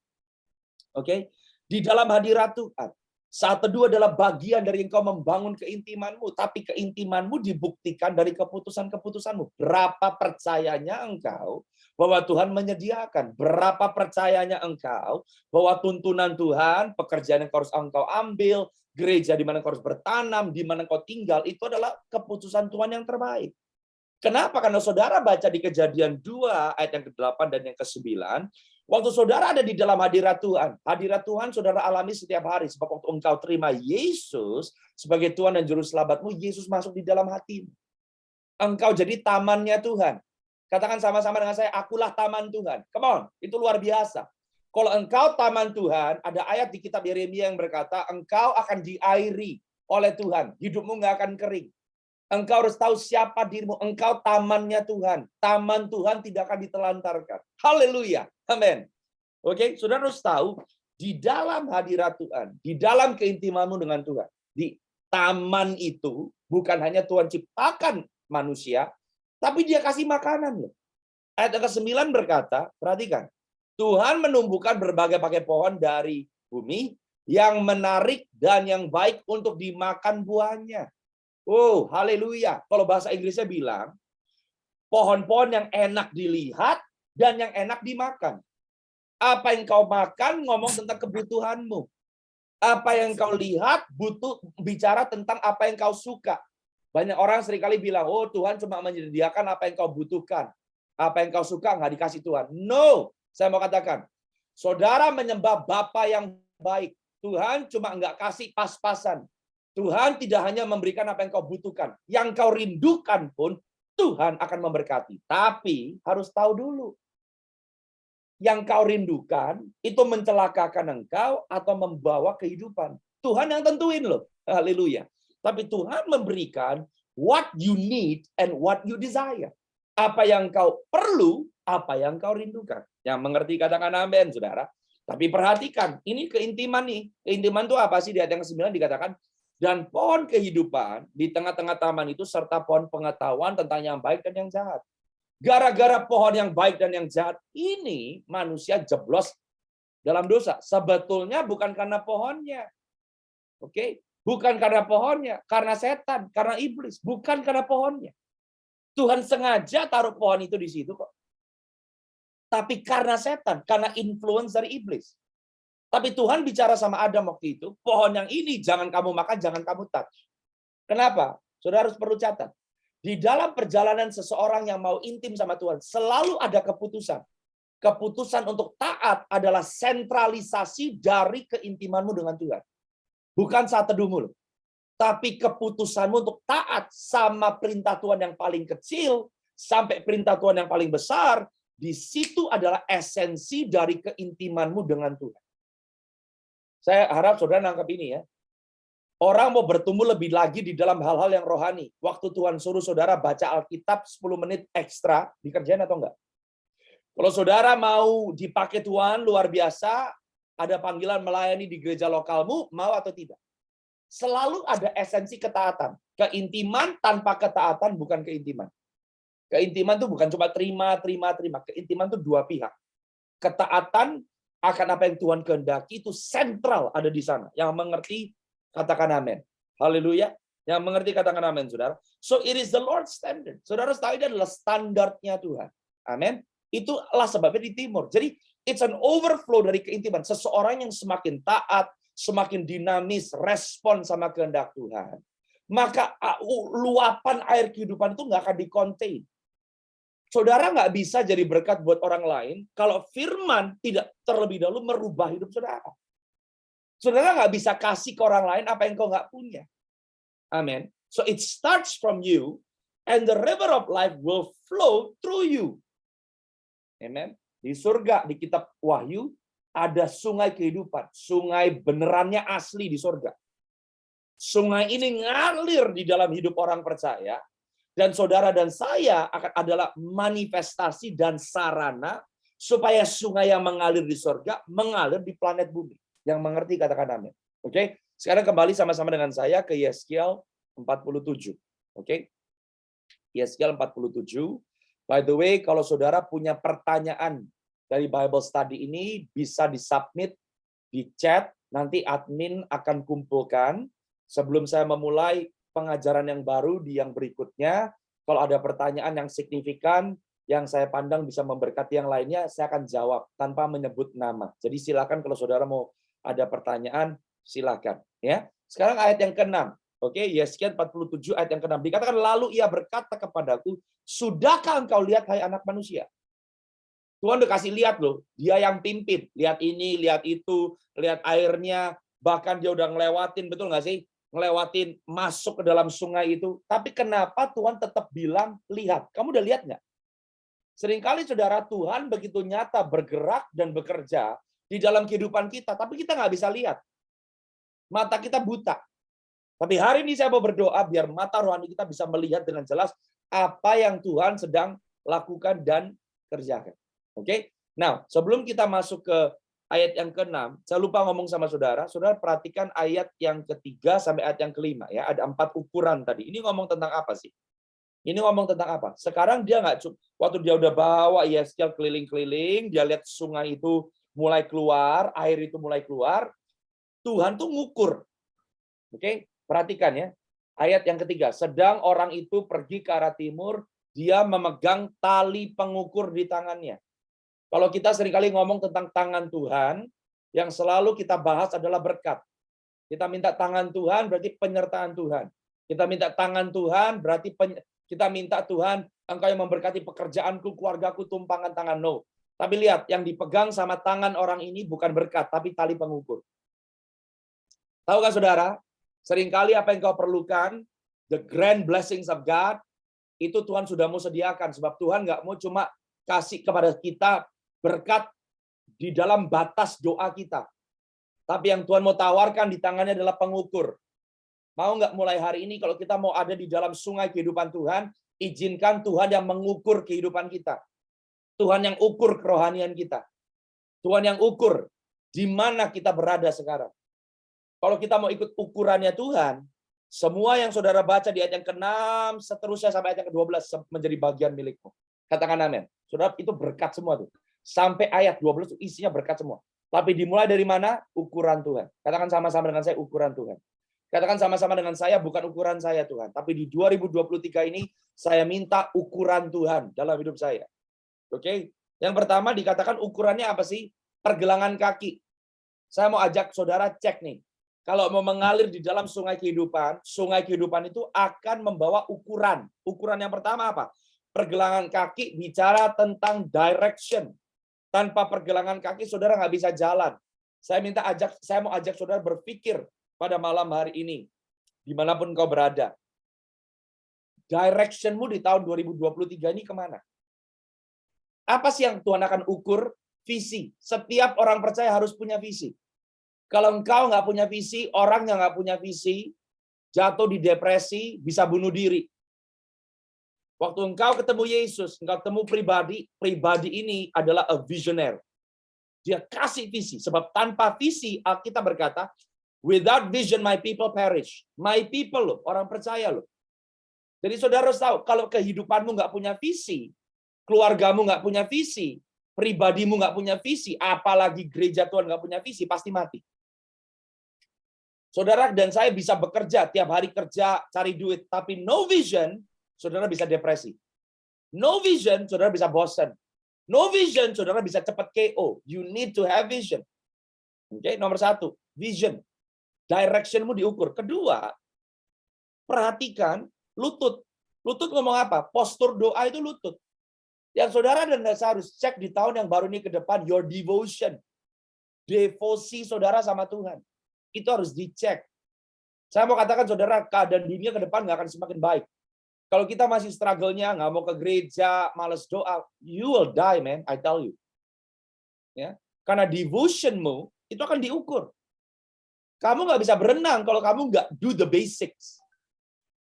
Oke? Di dalam hadirat Tuhan. Saat teduh adalah bagian dari engkau membangun keintimanmu, tapi keintimanmu dibuktikan dari keputusan-keputusanmu. Berapa percayanya engkau bahwa Tuhan menyediakan? Berapa percayanya engkau bahwa tuntunan Tuhan, pekerjaan yang harus engkau ambil, gereja di mana engkau harus bertanam, di mana engkau tinggal, itu adalah keputusan Tuhan yang terbaik. Kenapa? Karena saudara baca di Kejadian 2 ayat yang ke-8 dan yang ke-9, waktu saudara ada di dalam hadirat Tuhan saudara alami setiap hari. Sebab waktu engkau terima Yesus sebagai Tuhan dan Juru Selamatmu, Yesus masuk di dalam hatimu. Engkau jadi tamannya Tuhan. Katakan sama-sama dengan saya, akulah taman Tuhan. Come on, itu luar biasa. Kalau engkau taman Tuhan, ada ayat di kitab Yeremia yang berkata, engkau akan diairi oleh Tuhan. Hidupmu nggak akan kering. Engkau harus tahu siapa dirimu. Engkau tamannya Tuhan. Taman Tuhan tidak akan ditelantarkan. Haleluya. Amin. Oke, saudara harus tahu, di dalam hadirat Tuhan, di dalam keintimanmu dengan Tuhan, di taman itu bukan hanya Tuhan ciptakan manusia, Tapi dia kasih makanan loh. Ayat yang ke-9 berkata, perhatikan. Tuhan menumbuhkan berbagai pohon dari bumi yang menarik dan yang baik untuk dimakan buahnya. Oh, haleluya. Kalau bahasa Inggrisnya bilang, pohon-pohon yang enak dilihat dan yang enak dimakan. Apa yang kau makan ngomong tentang kebutuhanmu. Apa yang kau lihat butuh bicara tentang apa yang kau suka. Banyak orang seringkali bilang, oh Tuhan cuma menyediakan apa yang kau butuhkan. Apa yang kau suka nggak dikasih Tuhan. No, saya mau katakan, saudara menyembah Bapa yang baik. Tuhan cuma nggak kasih pas-pasan. Tuhan tidak hanya memberikan apa yang kau butuhkan. Yang kau rindukan pun Tuhan akan memberkati. Tapi harus tahu dulu. Yang kau rindukan itu mencelakakan engkau atau membawa kehidupan. Tuhan yang tentuin loh. Haleluya. Tapi Tuhan memberikan what you need and what you desire. Apa yang kau perlu, apa yang kau rindukan. Yang mengerti katakan amin, saudara. Tapi perhatikan, ini keintiman nih. Keintiman itu apa sih? Di ayat yang ke-9 dikatakan, dan pohon kehidupan di tengah-tengah taman itu serta pohon pengetahuan tentang yang baik dan yang jahat. Gara-gara pohon yang baik dan yang jahat ini, manusia jeblos dalam dosa. Sebetulnya bukan karena pohonnya. Oke? Bukan karena pohonnya, karena setan, karena iblis. Bukan karena pohonnya. Tuhan sengaja taruh pohon itu di situ kok. Tapi karena setan, karena influence dari iblis. Tapi Tuhan bicara sama Adam waktu itu, pohon yang ini jangan kamu makan, jangan kamu touch. Kenapa? Saudara harus perlu catat. Di dalam perjalanan seseorang yang mau intim sama Tuhan, selalu ada keputusan. Keputusan untuk taat adalah sentralisasi dari keintimanmu dengan Tuhan. Bukan saat teduhmu. Tapi keputusanmu untuk taat sama perintah Tuhan yang paling kecil, sampai perintah Tuhan yang paling besar, di situ adalah esensi dari keintimanmu dengan Tuhan. Saya harap saudara nangkep ini ya. Orang mau bertumbuh lebih lagi di dalam hal-hal yang rohani. Waktu Tuhan suruh saudara baca Alkitab 10 menit ekstra, dikerjain atau enggak? Kalau saudara mau dipakai Tuhan luar biasa, ada panggilan melayani di gereja lokalmu, mau atau tidak? Selalu ada esensi ketaatan. Keintiman tanpa ketaatan bukan keintiman. Keintiman itu bukan cuma terima. Keintiman itu dua pihak. Ketaatan akan apa yang Tuhan kehendaki itu sentral ada di sana. Yang mengerti katakan amin. Haleluya. Yang mengerti katakan amin, saudara. So it is the Lord's standard. Saudara tahu ini adalah standarnya Tuhan. Amin. Itulah sebabnya di timur. Jadi it's an overflow dari keintiman. Seseorang yang semakin taat, semakin dinamis, respon sama kehendak Tuhan, maka luapan air kehidupan itu nggak akan di-contain. Saudara nggak bisa jadi berkat buat orang lain kalau firman tidak terlebih dahulu merubah hidup saudara. Saudara nggak bisa kasih ke orang lain apa yang kau nggak punya. Amin. So it starts from you, and the river of life will flow through you. Amen. Di surga, di kitab Wahyu, ada sungai kehidupan. Sungai benerannya asli di surga. Sungai ini ngalir di dalam hidup orang percaya. Dan saudara dan saya akan adalah manifestasi dan sarana supaya sungai yang mengalir di surga mengalir di planet bumi. Yang mengerti katakan amin. Oke? Sekarang kembali sama-sama dengan saya ke Yeskiel 47. Oke? Yeskiel 47. By the way, kalau saudara punya pertanyaan dari Bible Study ini bisa disubmit di chat, nanti admin akan kumpulkan. Sebelum saya memulai pengajaran yang baru di yang berikutnya, kalau ada pertanyaan yang signifikan, yang saya pandang bisa memberkati yang lainnya, saya akan jawab tanpa menyebut nama. Jadi silakan kalau saudara mau ada pertanyaan, silakan. Ya. Sekarang ayat yang ke-6. Oke, Yeskiel 47 ayat yang ke-6. Dikatakan, lalu ia berkata kepadaku, sudahkah engkau lihat, hai anak manusia? Tuhan udah kasih lihat loh, dia yang pimpin. Lihat ini, lihat itu, lihat airnya, bahkan dia udah ngelewatin, betul nggak sih? Ngelewatin masuk ke dalam sungai itu. Tapi kenapa Tuhan tetap bilang, lihat? Kamu udah lihat nggak? Seringkali saudara, Tuhan begitu nyata bergerak dan bekerja di dalam kehidupan kita, tapi kita nggak bisa lihat. Mata kita buta. Tapi hari ini saya mau berdoa biar mata rohani kita bisa melihat dengan jelas apa yang Tuhan sedang lakukan dan kerjakan. Oke? Nah, sebelum kita masuk ke ayat yang ke-6, saya lupa ngomong sama saudara. Saudara perhatikan ayat yang ke-3 sampai ayat yang ke-5 ya. Ada 4 ukuran tadi. Ini ngomong tentang apa sih? Ini ngomong tentang apa? Sekarang dia nggak, waktu dia udah bawa Yeskel keliling-keliling, dia lihat sungai itu mulai keluar, air itu mulai keluar, Tuhan tuh ngukur. Oke, perhatikan ya. Ayat yang ketiga, sedang orang itu pergi ke arah timur, dia memegang tali pengukur di tangannya. Kalau kita seringkali ngomong tentang tangan Tuhan, yang selalu kita bahas adalah berkat. Kita minta tangan Tuhan berarti penyertaan Tuhan. Kita minta tangan Tuhan berarti kita minta Tuhan, Engkau yang memberkati pekerjaanku, keluargaku, tumpangan tangan. No. Tapi lihat, yang dipegang sama tangan orang ini bukan berkat, tapi tali pengukur. Tahukah saudara, seringkali apa yang kau perlukan, the grand blessings of God, itu Tuhan sudah mau sediakan. Sebab Tuhan nggak mau cuma kasih kepada kita berkat di dalam batas doa kita. Tapi yang Tuhan mau tawarkan di tangannya adalah pengukur. Mau nggak mulai hari ini kalau kita mau ada di dalam sungai kehidupan Tuhan, izinkan Tuhan yang mengukur kehidupan kita. Tuhan yang ukur kerohanian kita. Tuhan yang ukur di mana kita berada sekarang. Kalau kita mau ikut ukurannya Tuhan, semua yang saudara baca di ayat yang ke-6, seterusnya sampai ayat yang ke-12 menjadi bagian milikmu. Katakan amin. Saudara, itu berkat semua tuh. Sampai ayat 12 itu isinya berkat semua. Tapi dimulai dari mana? Ukuran Tuhan. Katakan sama-sama dengan saya, ukuran Tuhan. Katakan sama-sama dengan saya, bukan ukuran saya Tuhan. Tapi di 2023 ini, saya minta ukuran Tuhan dalam hidup saya. Oke? Yang pertama dikatakan ukurannya apa sih? Pergelangan kaki. Saya mau ajak saudara cek nih. Kalau mau mengalir di dalam sungai kehidupan itu akan membawa ukuran. Ukuran yang pertama apa? Pergelangan kaki bicara tentang direction. Tanpa pergelangan kaki, saudara nggak bisa jalan. Saya mau ajak saudara berpikir pada malam hari ini, dimanapun kau berada. Directionmu di tahun 2023 ini kemana? Apa sih yang Tuhan akan ukur? Visi. Setiap orang percaya harus punya visi. Kalau engkau nggak punya visi, orang yang nggak punya visi, jatuh di depresi, bisa bunuh diri. Waktu engkau ketemu Yesus, engkau ketemu pribadi ini adalah a visionary. Dia kasih visi, sebab tanpa visi, Alkitab berkata, without vision my people perish. My people loh, orang percaya loh. Jadi saudara harus tahu, kalau kehidupanmu nggak punya visi, keluargamu nggak punya visi, pribadimu nggak punya visi, apalagi gereja Tuhan nggak punya visi, pasti mati. Saudara dan saya bisa bekerja, tiap hari kerja, cari duit, tapi no vision, saudara bisa depresi. No vision, saudara bisa bosan. No vision, saudara bisa cepat KO. You need to have vision. Oke, nomor 1, vision. Directionmu diukur. Kedua, perhatikan lutut. Lutut ngomong apa? Postur doa itu lutut. Yang saudara dan saya harus cek di tahun yang baru ini ke depan, your devotion. Devosi saudara sama Tuhan. Itu harus dicek. Saya mau katakan saudara, keadaan dunia ke depan nggak akan semakin baik. Kalau kita masih struggle-nya, nggak mau ke gereja, males doa, you will die, man, I tell you. Ya, karena devotionmu itu akan diukur. Kamu nggak bisa berenang kalau kamu nggak do the basics.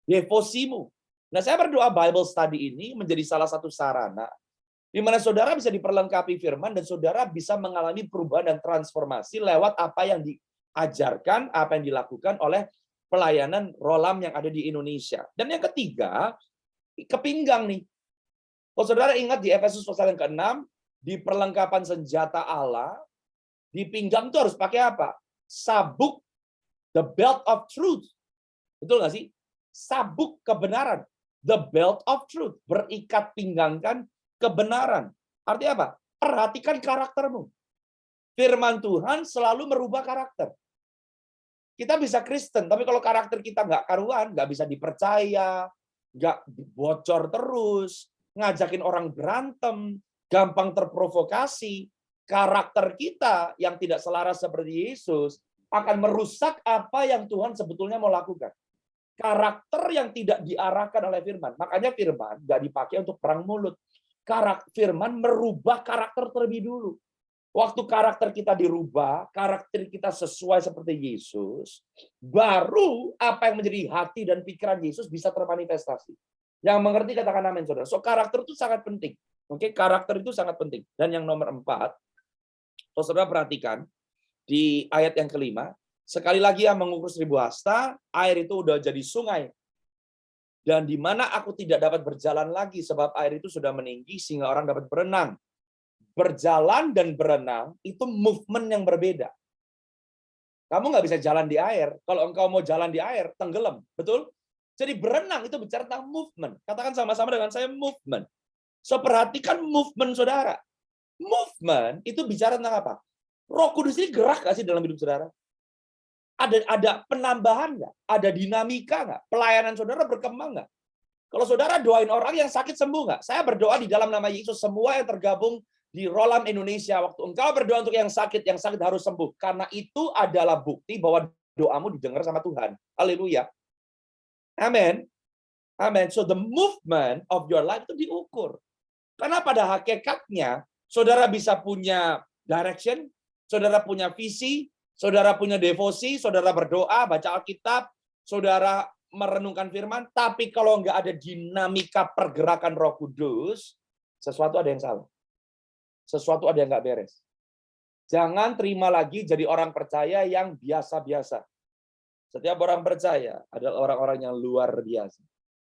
Devosimu. Nah, saya berdoa Bible study ini menjadi salah satu sarana di mana saudara bisa diperlengkapi firman dan saudara bisa mengalami perubahan dan transformasi lewat apa yang diajarkan, apa yang dilakukan oleh pelayanan Rolam yang ada di Indonesia. Dan yang ketiga, kepinggang nih. Kalau saudara ingat di Efesus pasal yang ke-6, di perlengkapan senjata Allah, di pinggang itu harus pakai apa? Sabuk, the belt of truth. Betul nggak sih? Sabuk kebenaran. The belt of truth. Berikat pinggangkan kebenaran. Artinya apa? Perhatikan karaktermu. Firman Tuhan selalu merubah karakter. Kita bisa Kristen, tapi kalau karakter kita nggak karuan, nggak bisa dipercaya, nggak bocor terus, ngajakin orang berantem, gampang terprovokasi, karakter kita yang tidak selaras seperti Yesus akan merusak apa yang Tuhan sebetulnya mau lakukan. Karakter yang tidak diarahkan oleh firman. Makanya firman nggak dipakai untuk perang mulut. Firman merubah karakter terlebih dulu. Waktu karakter kita dirubah, karakter kita sesuai seperti Yesus, baru apa yang menjadi hati dan pikiran Yesus bisa termanifestasi. Yang mengerti katakan amin, saudara. So, karakter itu sangat penting. Oke, karakter itu sangat penting. Dan yang nomor 4, saudara perhatikan, di ayat yang ke-5, sekali lagi yang mengukur 1000 hasta, air itu udah jadi sungai. Dan di mana aku tidak dapat berjalan lagi sebab air itu sudah meninggi sehingga orang dapat berenang. Berjalan dan berenang itu movement yang berbeda. Kamu nggak bisa jalan di air. Kalau engkau mau jalan di air, tenggelam. Betul? Jadi berenang itu bicara tentang movement. Katakan sama-sama dengan saya movement. So perhatikan movement saudara. Movement itu bicara tentang apa? Roh Kudus ini gerak nggak sih dalam hidup saudara? Ada penambahan nggak? Ada dinamika nggak? Pelayanan saudara berkembang nggak? Kalau saudara doain orang yang sakit sembuh nggak? Saya berdoa di dalam nama Yesus semua yang tergabung di Rolam Indonesia. Waktu engkau berdoa untuk yang sakit harus sembuh. Karena itu adalah bukti bahwa doamu didengar sama Tuhan. Haleluya. Amin. Amin. So the movement of your life itu diukur. Karena pada hakikatnya, saudara bisa punya direction, saudara punya visi, saudara punya devosi, saudara berdoa, baca Alkitab, saudara merenungkan firman, tapi kalau nggak ada dinamika pergerakan Roh Kudus, sesuatu ada yang salah. Sesuatu ada yang nggak beres. Jangan terima lagi jadi orang percaya yang biasa-biasa. Setiap orang percaya adalah orang-orang yang luar biasa.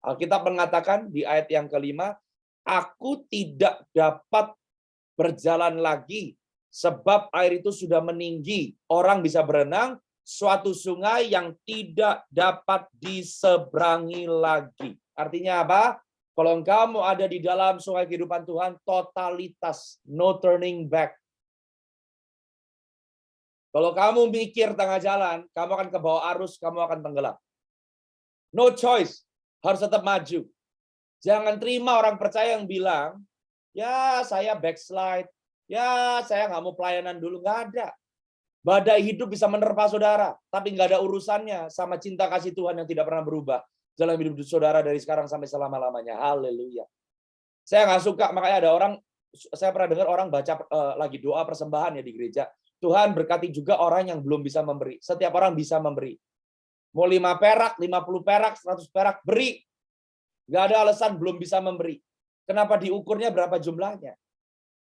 Alkitab mengatakan di ayat yang kelima, aku tidak dapat berjalan lagi sebab air itu sudah meninggi. Orang bisa berenang, suatu sungai yang tidak dapat diseberangi lagi. Artinya apa? Kalau engkau mau ada di dalam sungai kehidupan Tuhan, totalitas, no turning back. Kalau kamu mikir tengah jalan, kamu akan ke bawah arus, kamu akan tenggelam. No choice, harus tetap maju. Jangan terima orang percaya yang bilang, ya saya backslide, ya saya nggak mau pelayanan dulu. Nggak ada. Badai hidup bisa menerpa saudara, tapi nggak ada urusannya sama cinta kasih Tuhan yang tidak pernah berubah dalam hidup saudara dari sekarang sampai selama-lamanya. Haleluya. Saya nggak suka, makanya ada orang, saya pernah dengar orang baca lagi doa persembahan ya di gereja. Tuhan berkati juga orang yang belum bisa memberi. Setiap orang bisa memberi. Mau 5 perak, 50 perak, 100 perak, beri. Nggak ada alasan belum bisa memberi. Kenapa diukurnya berapa jumlahnya?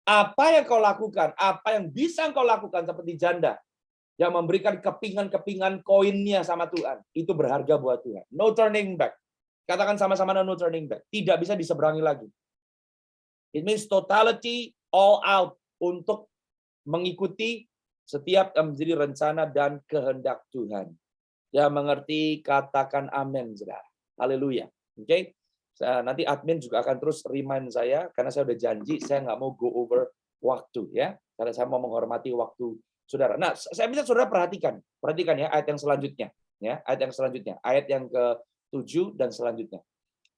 Apa yang kau lakukan, apa yang bisa kau lakukan seperti janda yang memberikan kepingan-kepingan koinnya sama Tuhan, itu berharga buat Tuhan. No turning back. Katakan sama-sama no turning back. Tidak bisa diseberangi lagi. It means totality, all out untuk mengikuti setiap yang menjadi rencana dan kehendak Tuhan. Yang mengerti katakan amin, saudara. Haleluya. Oke. Nanti admin juga akan terus remind saya, karena saya udah janji, saya nggak mau go over waktu ya, karena saya mau menghormati waktu saudara. Nah, saya minta saudara perhatikan ya ayat yang selanjutnya, ayat yang ke-7 dan selanjutnya.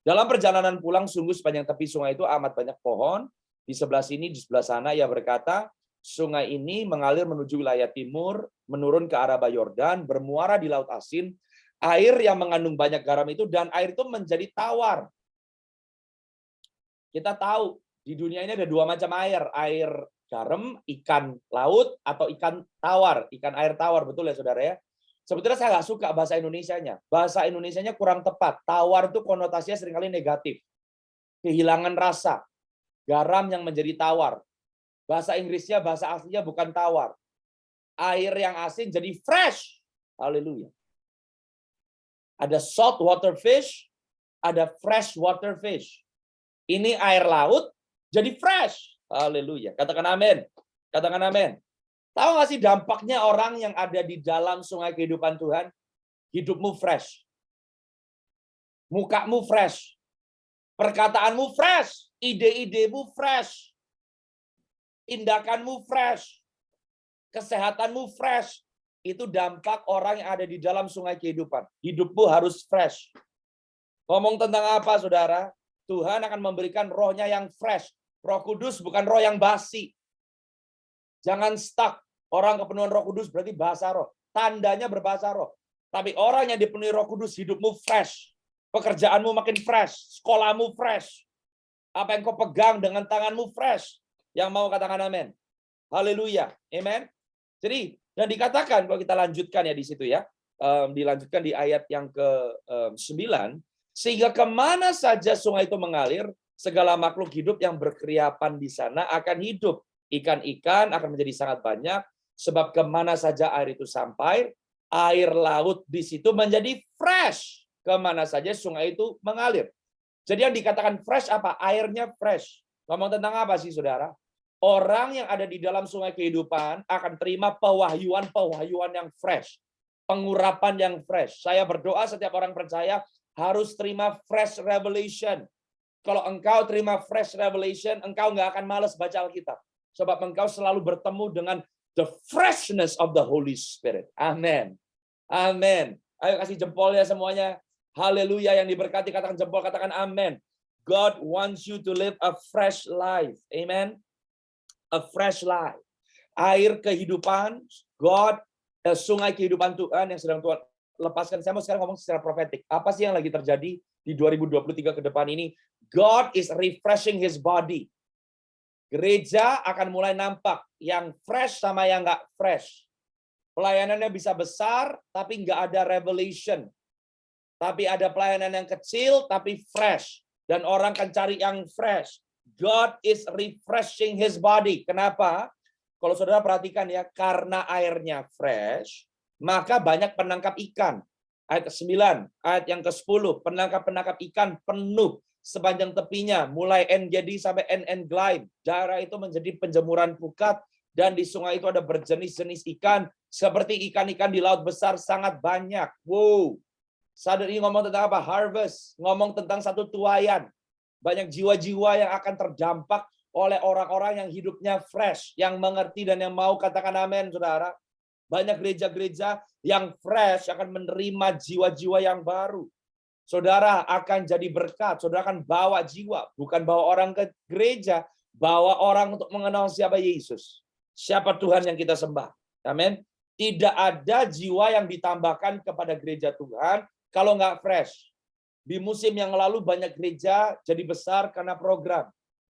Dalam perjalanan pulang, sungguh sepanjang tepi sungai itu amat banyak pohon, di sebelah sini, di sebelah sana. Ia berkata, sungai ini mengalir menuju wilayah timur, menurun ke arah Yordan, bermuara di Laut Asin, air yang mengandung banyak garam itu, dan air itu menjadi tawar. Kita tahu di dunia ini ada 2 macam air garam, ikan laut, atau ikan tawar, ikan air tawar, betul ya saudara ya? Sebetulnya saya nggak suka bahasa Indonesianya. Bahasa Indonesianya kurang tepat. Tawar itu konotasinya seringkali negatif. Kehilangan rasa. Garam yang menjadi tawar. Bahasa Inggrisnya, bahasa aslinya bukan tawar. Air yang asin jadi fresh. Haleluya. Ada salt water fish, ada fresh water fish. Ini air laut jadi fresh. Haleluya. Katakan amin. Katakan amin. Tahu nggak sih dampaknya orang yang ada di dalam sungai kehidupan Tuhan? Hidupmu fresh. Mukamu fresh. Perkataanmu fresh. Ide-idemu fresh. Tindakanmu fresh. Kesehatanmu fresh. Itu dampak orang yang ada di dalam sungai kehidupan. Hidupmu harus fresh. Ngomong tentang apa, saudara? Tuhan akan memberikan rohnya yang fresh. Roh Kudus bukan roh yang basi. Jangan stuck. Orang kepenuhan Roh Kudus berarti bahasa roh. Tandanya berbahasa roh. Tapi orang yang dipenuhi Roh Kudus, hidupmu fresh. Pekerjaanmu makin fresh. Sekolahmu fresh. Apa yang kau pegang dengan tanganmu fresh. Yang mau katakan amin. Haleluya. Amen. Jadi, dan dikatakan, kalau kita lanjutkan ya di situ ya. Dilanjutkan di ayat yang ke-9. Sehingga kemana saja sungai itu mengalir, segala makhluk hidup yang berkeriapan di sana akan hidup. Ikan-ikan akan menjadi sangat banyak, sebab kemana saja air itu sampai, air laut di situ menjadi fresh kemana saja sungai itu mengalir. Jadi yang dikatakan fresh apa? Airnya fresh. Ngomong tentang apa sih, saudara? Orang yang ada di dalam sungai kehidupan akan terima pewahyuan yang fresh. Pengurapan yang fresh. Saya berdoa setiap orang percaya harus terima fresh revelation. Kalau engkau terima fresh revelation, engkau nggak akan malas baca Alkitab. Sebab engkau selalu bertemu dengan the freshness of the Holy Spirit. Amin. Amin. Ayo kasih jempol ya semuanya. Haleluya, yang diberkati katakan jempol, katakan amin. God wants you to live a fresh life. Amen. A fresh life. Air kehidupan, God, sungai kehidupan Tuhan yang sedang Tuhan lepaskan. Saya mau sekarang ngomong secara profetik. Apa sih yang lagi terjadi di 2023 ke depan ini? God is refreshing his body. Gereja akan mulai nampak yang fresh sama yang nggak fresh. Pelayanannya bisa besar, tapi nggak ada revelation. Tapi ada pelayanan yang kecil, tapi fresh. Dan orang akan cari yang fresh. God is refreshing his body. Kenapa? Kalau saudara perhatikan ya, karena airnya fresh, maka banyak penangkap ikan. Ayat ke-9, ayat yang ke-10, penangkap ikan penuh sepanjang tepinya, mulai En-Gedi sampai En-Englaim. Daerah itu menjadi penjemuran pukat, dan di sungai itu ada berjenis-jenis ikan, seperti ikan-ikan di laut besar sangat banyak. Wow. Saat ini ngomong tentang apa? Harvest. Ngomong tentang satu tuaian. Banyak jiwa-jiwa yang akan terdampak oleh orang-orang yang hidupnya fresh, yang mengerti dan yang mau katakan amin, saudara. Banyak gereja-gereja yang fresh akan menerima jiwa-jiwa yang baru. Saudara akan jadi berkat, saudara akan bawa jiwa, bukan bawa orang ke gereja, bawa orang untuk mengenal siapa Yesus. Siapa Tuhan yang kita sembah. Amin. Tidak ada jiwa yang ditambahkan kepada gereja Tuhan kalau nggak fresh. Di musim yang lalu banyak gereja jadi besar karena program.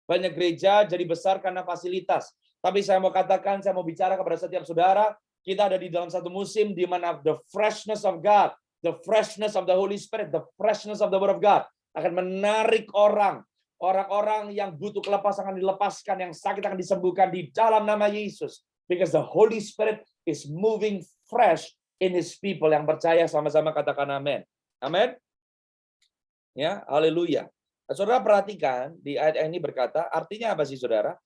Banyak gereja jadi besar karena fasilitas. Tapi saya mau katakan, saya mau bicara kepada setiap saudara, kita ada di dalam satu musim di mana the freshness of God, the freshness of the Holy Spirit, the freshness of the Word of God akan menarik orang. Orang-orang yang butuh kelepasan akan dilepaskan, yang sakit akan disembuhkan di dalam nama Yesus. Because the Holy Spirit is moving fresh in His people. Yang percaya sama-sama katakan amin. Amin. Ya, haleluya. Saudara perhatikan di ayat ini berkata, artinya apa sih saudara?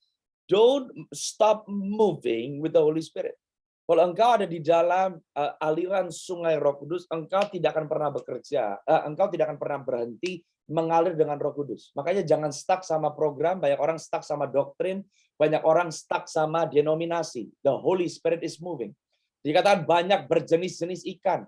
Don't stop moving with the Holy Spirit. Kalau engkau ada di dalam aliran sungai Roh Kudus, engkau tidak akan pernah bekerja, engkau tidak akan pernah berhenti mengalir dengan Roh Kudus. Makanya jangan stuck sama program, banyak orang stuck sama doktrin, banyak orang stuck sama denominasi. The Holy Spirit is moving. Dikatakan banyak berjenis-jenis ikan.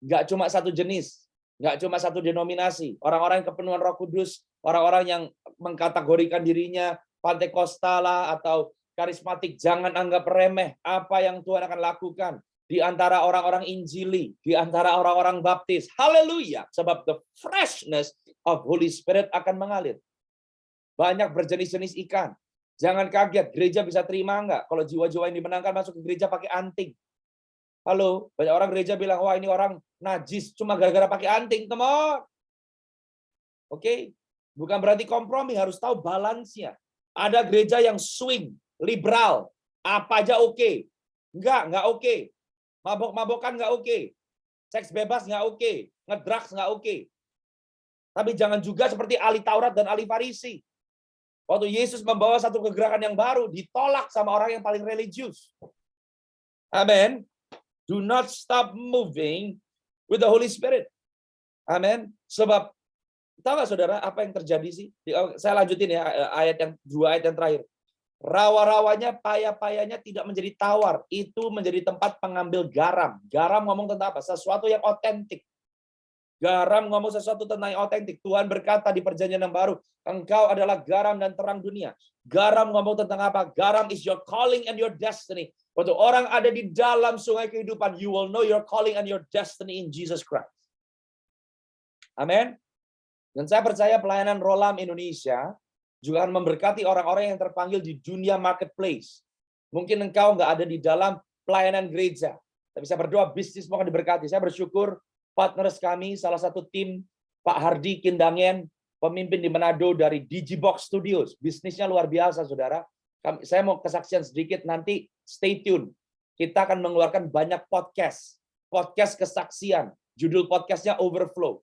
Nggak cuma satu jenis, nggak cuma satu denominasi. Orang-orang yang kepenuhan Roh Kudus, orang-orang yang mengkategorikan dirinya Pantekostal atau karismatik, jangan anggap remeh apa yang Tuhan akan lakukan di antara orang-orang Injili, di antara orang-orang Baptis. Haleluya. Sebab the freshness of Holy Spirit akan mengalir. Banyak berjenis-jenis ikan. Jangan kaget, gereja bisa terima enggak kalau jiwa-jiwa yang dimenangkan masuk ke gereja pakai anting. Halo, banyak orang gereja bilang, wah ini orang najis cuma gara-gara pakai anting. Come on. Oke. Bukan berarti kompromi, harus tahu balance-nya. Ada gereja yang swing, liberal, apa aja oke. Enggak oke. Mabok-mabokan enggak oke. Seks bebas enggak oke. Ngedrugs enggak oke. Tapi jangan juga seperti ahli Taurat dan ahli Farisi. Waktu Yesus membawa satu kegerakan yang baru, ditolak sama orang yang paling religius. Amen. Do not stop moving with the Holy Spirit. Amen. Sebab, tahu nggak saudara apa yang terjadi sih? Saya lanjutin ya ayat yang 2 ayat yang terakhir. Rawa-rawanya, paya-payanya tidak menjadi tawar. Itu menjadi tempat pengambil garam. Garam ngomong tentang apa? Sesuatu yang otentik. Garam ngomong sesuatu tentang yang otentik. Tuhan berkata di perjanjian yang baru, engkau adalah garam dan terang dunia. Garam ngomong tentang apa? Garam is your calling and your destiny. Waktu orang ada di dalam sungai kehidupan, you will know your calling and your destiny in Jesus Christ. Amin. Dan saya percaya pelayanan Rolam Indonesia juga akan memberkati orang-orang yang terpanggil di dunia marketplace. Mungkin engkau nggak ada di dalam pelayanan gereja, tapi saya berdoa bisnis akan diberkati. Saya bersyukur partners kami, salah satu tim Pak Hardi Kindangen, pemimpin di Manado dari Digibox Studios. Bisnisnya luar biasa, saudara. Saya mau kesaksian sedikit, nanti stay tune. Kita akan mengeluarkan banyak podcast kesaksian. Judul podcastnya Overflow.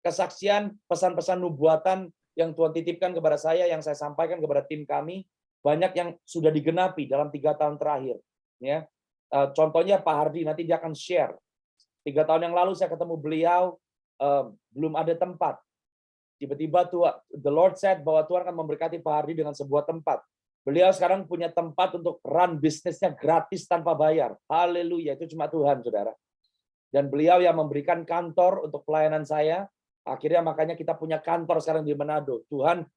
kesaksian, pesan-pesan nubuatan yang Tuhan titipkan kepada saya, yang saya sampaikan kepada tim kami, banyak yang sudah digenapi dalam 3 tahun terakhir. Ya, contohnya Pak Hardi, nanti dia akan share. 3 tahun yang lalu saya ketemu beliau, belum ada tempat. Tiba-tiba the Lord said bahwa Tuhan akan memberkati Pak Hardi dengan sebuah tempat. Beliau sekarang punya tempat untuk run bisnisnya gratis tanpa bayar. Haleluya, itu cuma Tuhan, saudara. Dan beliau yang memberikan kantor untuk pelayanan saya. Akhirnya makanya kita punya kantor sekarang di Manado. Tuhan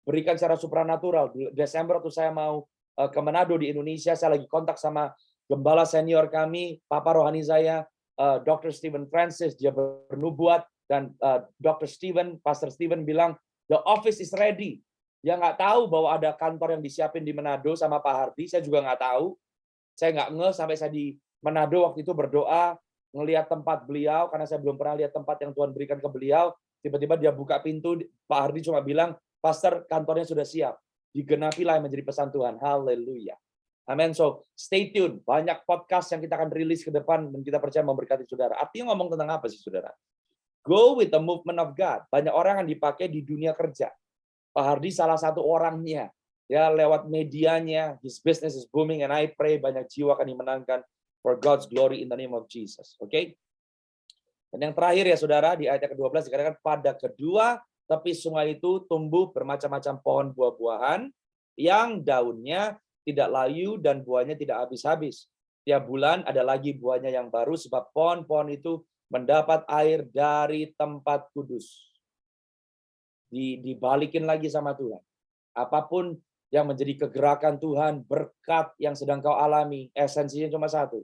berikan secara supranatural. Di Desember waktu saya mau ke Manado di Indonesia, saya lagi kontak sama gembala senior kami, Papa rohani saya, Dr. Stephen Francis, dia bernubuat. Dan Pastor Stephen bilang, the office is ready. Dia nggak tahu bahwa ada kantor yang disiapin di Manado sama Pak Hardi. Saya juga nggak tahu. Saya nggak ngeh sampai saya di Manado waktu itu berdoa, ngelihat tempat beliau, karena saya belum pernah lihat tempat yang Tuhan berikan ke beliau. Tiba-tiba dia buka pintu, Pak Hardi cuma bilang, Pastor, kantornya sudah siap. Digenapilah yang menjadi pesan Tuhan. Haleluya. Amin. So, stay tune. Banyak podcast yang kita akan rilis ke depan, dan kita percaya memberkati saudara. Artinya ngomong tentang apa sih, saudara? Go with the movement of God. Banyak orang yang dipakai di dunia kerja. Pak Hardi salah satu orangnya. Ya, lewat medianya, his business is booming, and I pray banyak jiwa akan dimenangkan for God's glory in the name of Jesus. Oke? Dan yang terakhir ya saudara, di ayat ke-12 dikatakan, pada kedua tepi sungai itu tumbuh bermacam-macam pohon buah-buahan, yang daunnya tidak layu dan buahnya tidak habis-habis. Tiap bulan ada lagi buahnya yang baru, sebab pohon-pohon itu mendapat air dari tempat kudus. Dibalikin lagi sama Tuhan. Apapun yang menjadi kegerakan Tuhan, berkat yang sedang kau alami, esensinya cuma satu.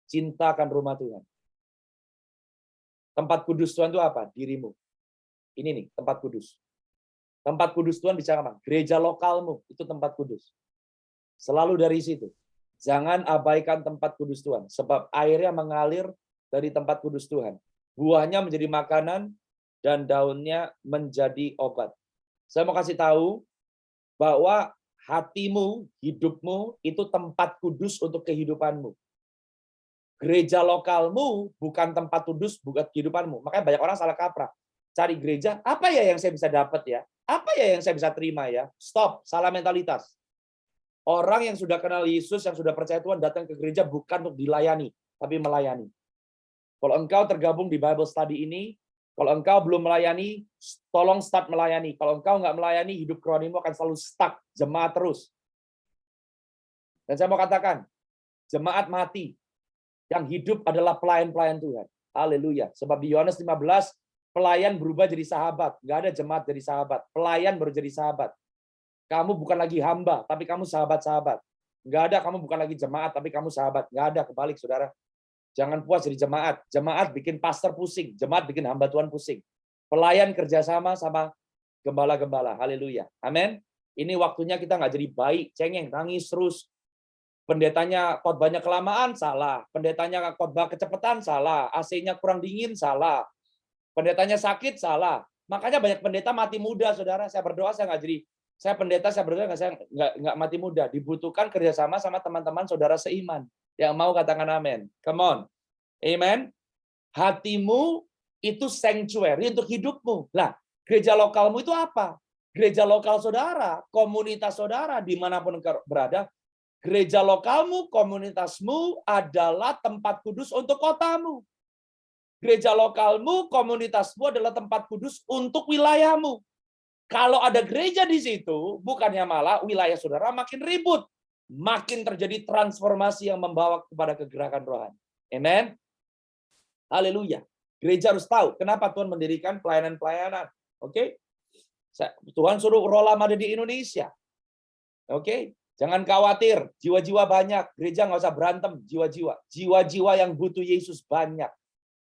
Cintakan rumah Tuhan. Tempat kudus Tuhan itu apa? Dirimu. Ini nih, tempat kudus. Tempat kudus Tuhan bicara apa? Gereja lokalmu, itu tempat kudus. Selalu dari situ. Jangan abaikan tempat kudus Tuhan. Sebab airnya mengalir dari tempat kudus Tuhan. Buahnya menjadi makanan dan daunnya menjadi obat. Saya mau kasih tahu bahwa hatimu, hidupmu itu tempat kudus untuk kehidupanmu. Gereja lokalmu bukan tempat kudus buat kehidupanmu. Makanya banyak orang salah kaprah. Cari gereja, apa ya yang saya bisa dapat ya? Apa ya yang saya bisa terima ya? Stop, salah mentalitas. Orang yang sudah kenal Yesus, yang sudah percaya Tuhan datang ke gereja bukan untuk dilayani, tapi melayani. Kalau engkau tergabung di Bible Study ini, kalau engkau belum melayani, tolong start melayani. Kalau engkau nggak melayani, hidup rohanimu akan selalu stuck, jemaat terus. Dan saya mau katakan, jemaat mati. Yang hidup adalah pelayan-pelayan Tuhan. Haleluya. Sebab di Yohanes 15, pelayan berubah jadi sahabat. Nggak ada jemaat jadi sahabat. Pelayan baru jadi sahabat. Kamu bukan lagi hamba, tapi kamu sahabat-sahabat. Nggak ada kamu bukan lagi jemaat, tapi kamu sahabat. Nggak ada, kebalik saudara. Jangan puas jadi jemaat. Jemaat bikin pastor pusing. Jemaat bikin hamba Tuhan pusing. Pelayan kerjasama sama gembala-gembala. Haleluya. Amin. Ini waktunya kita nggak jadi baik, cengeng, nangis terus. Pendetanya khotbahnya kelamaan, salah. Pendetanya khotbah kecepatan, salah. AC-nya kurang dingin, salah. Pendetanya sakit, salah. Makanya banyak pendeta mati muda, saudara. Saya berdoa, saya nggak jadi. Saya pendeta, saya berdoa, saya nggak mati muda. Dibutuhkan kerjasama sama teman-teman saudara seiman. Yang mau katakan amin. Come on. Amen. Hatimu itu sanctuary untuk hidupmu. Lah, gereja lokalmu itu apa? Gereja lokal saudara, komunitas saudara, dimanapun berada, gereja lokalmu, komunitasmu adalah tempat kudus untuk kotamu. Gereja lokalmu, komunitasmu adalah tempat kudus untuk wilayahmu. Kalau ada gereja di situ, bukannya malah wilayah saudara makin ribut. Makin terjadi transformasi yang membawa kepada kegerakan rohani. Amen. Haleluya. Gereja harus tahu kenapa Tuhan mendirikan pelayanan-pelayanan. Oke? Tuhan suruh Rolam ada di Indonesia. Oke? Jangan khawatir, jiwa-jiwa banyak. Gereja nggak usah berantem, jiwa-jiwa. Jiwa-jiwa yang butuh Yesus banyak.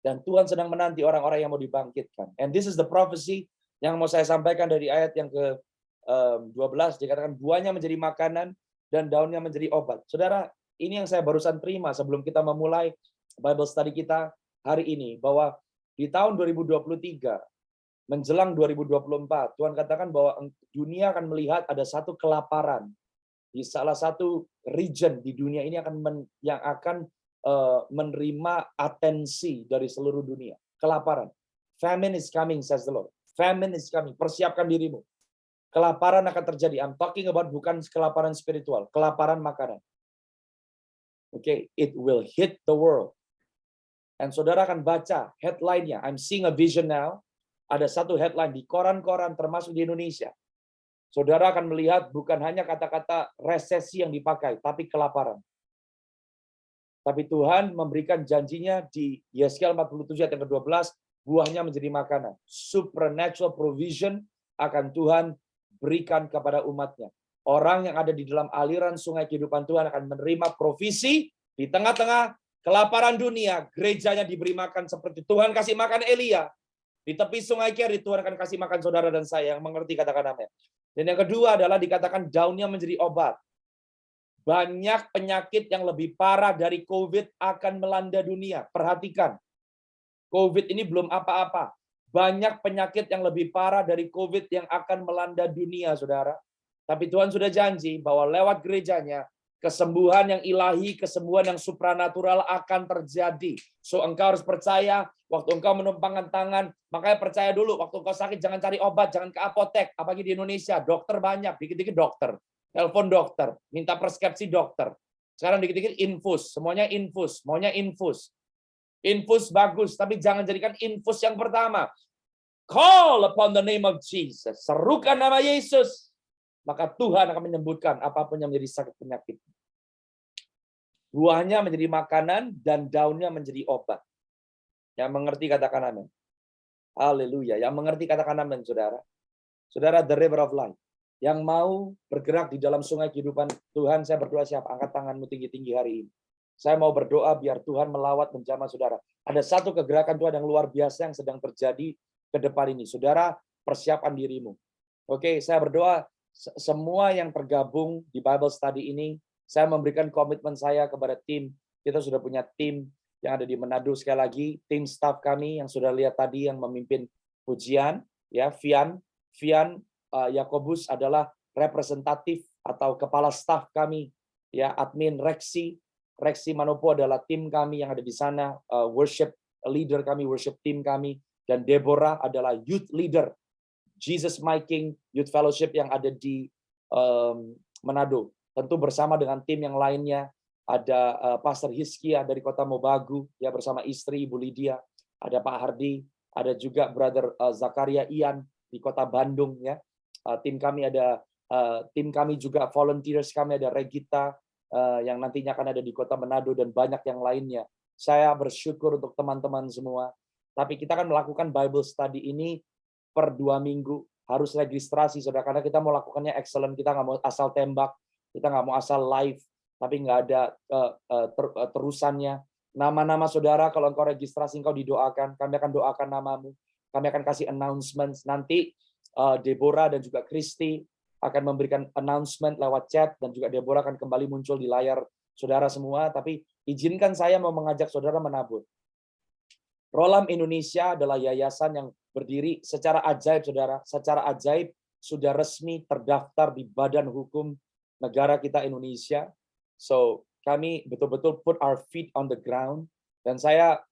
Dan Tuhan sedang menanti orang-orang yang mau dibangkitkan. And this is the prophecy yang mau saya sampaikan dari ayat yang ke-12. Dikatakan buahnya menjadi makanan dan daunnya menjadi obat. Saudara, ini yang saya barusan terima sebelum kita memulai Bible study kita hari ini. Bahwa di tahun 2023, menjelang 2024, Tuhan katakan bahwa dunia akan melihat ada satu kelaparan. Di salah satu region di dunia ini yang akan menerima atensi dari seluruh dunia. Kelaparan. Famine is coming, says the Lord. Famine is coming. Persiapkan dirimu. Kelaparan akan terjadi. I'm talking about bukan kelaparan spiritual, kelaparan makanan. Okay, it will hit the world. And saudara akan baca headline-nya. I'm seeing a vision now. Ada satu headline di koran-koran termasuk di Indonesia. Saudara akan melihat bukan hanya kata-kata resesi yang dipakai, tapi kelaparan. Tapi Tuhan memberikan janjinya di Yeskiel 47 ayat yang ke-12, buahnya menjadi makanan. Supernatural provision akan Tuhan berikan kepada umatnya. Orang yang ada di dalam aliran sungai kehidupan Tuhan akan menerima provisi di tengah-tengah kelaparan dunia. Gerejanya diberi makan seperti Tuhan kasih makan Elia. Di tepi sungai Keri, Tuhan akan kasih makan saudara dan saya yang mengerti katakan amin. Dan yang kedua adalah dikatakan daunnya menjadi obat. Banyak penyakit yang lebih parah dari COVID akan melanda dunia. Perhatikan, COVID ini belum apa-apa. Banyak penyakit yang lebih parah dari COVID yang akan melanda dunia, saudara. Tapi Tuhan sudah janji bahwa lewat gerejanya, kesembuhan yang ilahi, kesembuhan yang supranatural akan terjadi. So engkau harus percaya, waktu engkau menumpangkan tangan, makanya percaya dulu, waktu engkau sakit jangan cari obat, jangan ke apotek. Apalagi di Indonesia, dokter banyak, dikit-dikit dokter. Telepon dokter, minta preskripsi dokter. Sekarang dikit-dikit infus, semuanya infus, maunya infus. Infus bagus, tapi jangan jadikan infus yang pertama. Call upon the name of Jesus. Serukan nama Yesus. Maka Tuhan akan menyembuhkan apapun yang menjadi sakit penyakit. Buahnya menjadi makanan dan daunnya menjadi obat. Yang mengerti katakan amin. Haleluya. Yang mengerti katakan amin, saudara. Saudara, the river of life. Yang mau bergerak di dalam sungai kehidupan Tuhan, saya berdoa siap. Angkat tanganmu tinggi-tinggi hari ini. Saya mau berdoa biar Tuhan melawat menjamah saudara. Ada satu kegerakan Tuhan yang luar biasa yang sedang terjadi ke depan ini. Saudara, persiapkan dirimu. Oke, saya berdoa semua yang tergabung di Bible Study ini, saya memberikan komitmen saya kepada tim. Kita sudah punya tim yang ada di Manado sekali lagi, tim staff kami yang sudah lihat tadi yang memimpin pujian, ya, Vian Yakobus adalah representatif atau kepala staff kami, ya, admin Rexi Manopo adalah tim kami yang ada di sana, worship leader kami, worship team kami, dan Deborah adalah youth leader Jesus Making Youth Fellowship yang ada di Manado. Tentu bersama dengan tim yang lainnya, ada Pastor Hiskia dari Kota Mobagu, ya, bersama istri Ibu Lydia, ada Pak Hardi, ada juga Brother Zakaria Ian di Kota Bandung, ya. Tim kami juga volunteers kami ada Regita yang nantinya akan ada di Kota Manado dan banyak yang lainnya. Saya bersyukur untuk teman-teman semua. Tapi kita akan melakukan Bible Study ini per 2 minggu, harus registrasi, saudara, karena kita mau lakukannya excellent, kita nggak mau asal tembak, kita nggak mau asal live, tapi nggak ada terusannya. Nama-nama saudara, kalau engkau registrasi, engkau didoakan, kami akan doakan namamu, kami akan kasih announcements, nanti Deborah dan juga Kristi akan memberikan announcement lewat chat, dan juga Deborah akan kembali muncul di layar saudara semua, tapi izinkan saya mau mengajak saudara menabur. Rolam Indonesia adalah yayasan yang berdiri secara ajaib, saudara. Secara ajaib sudah resmi terdaftar di Badan Hukum negara kita Indonesia. So kami betul-betul put our feet on the ground. Dan saya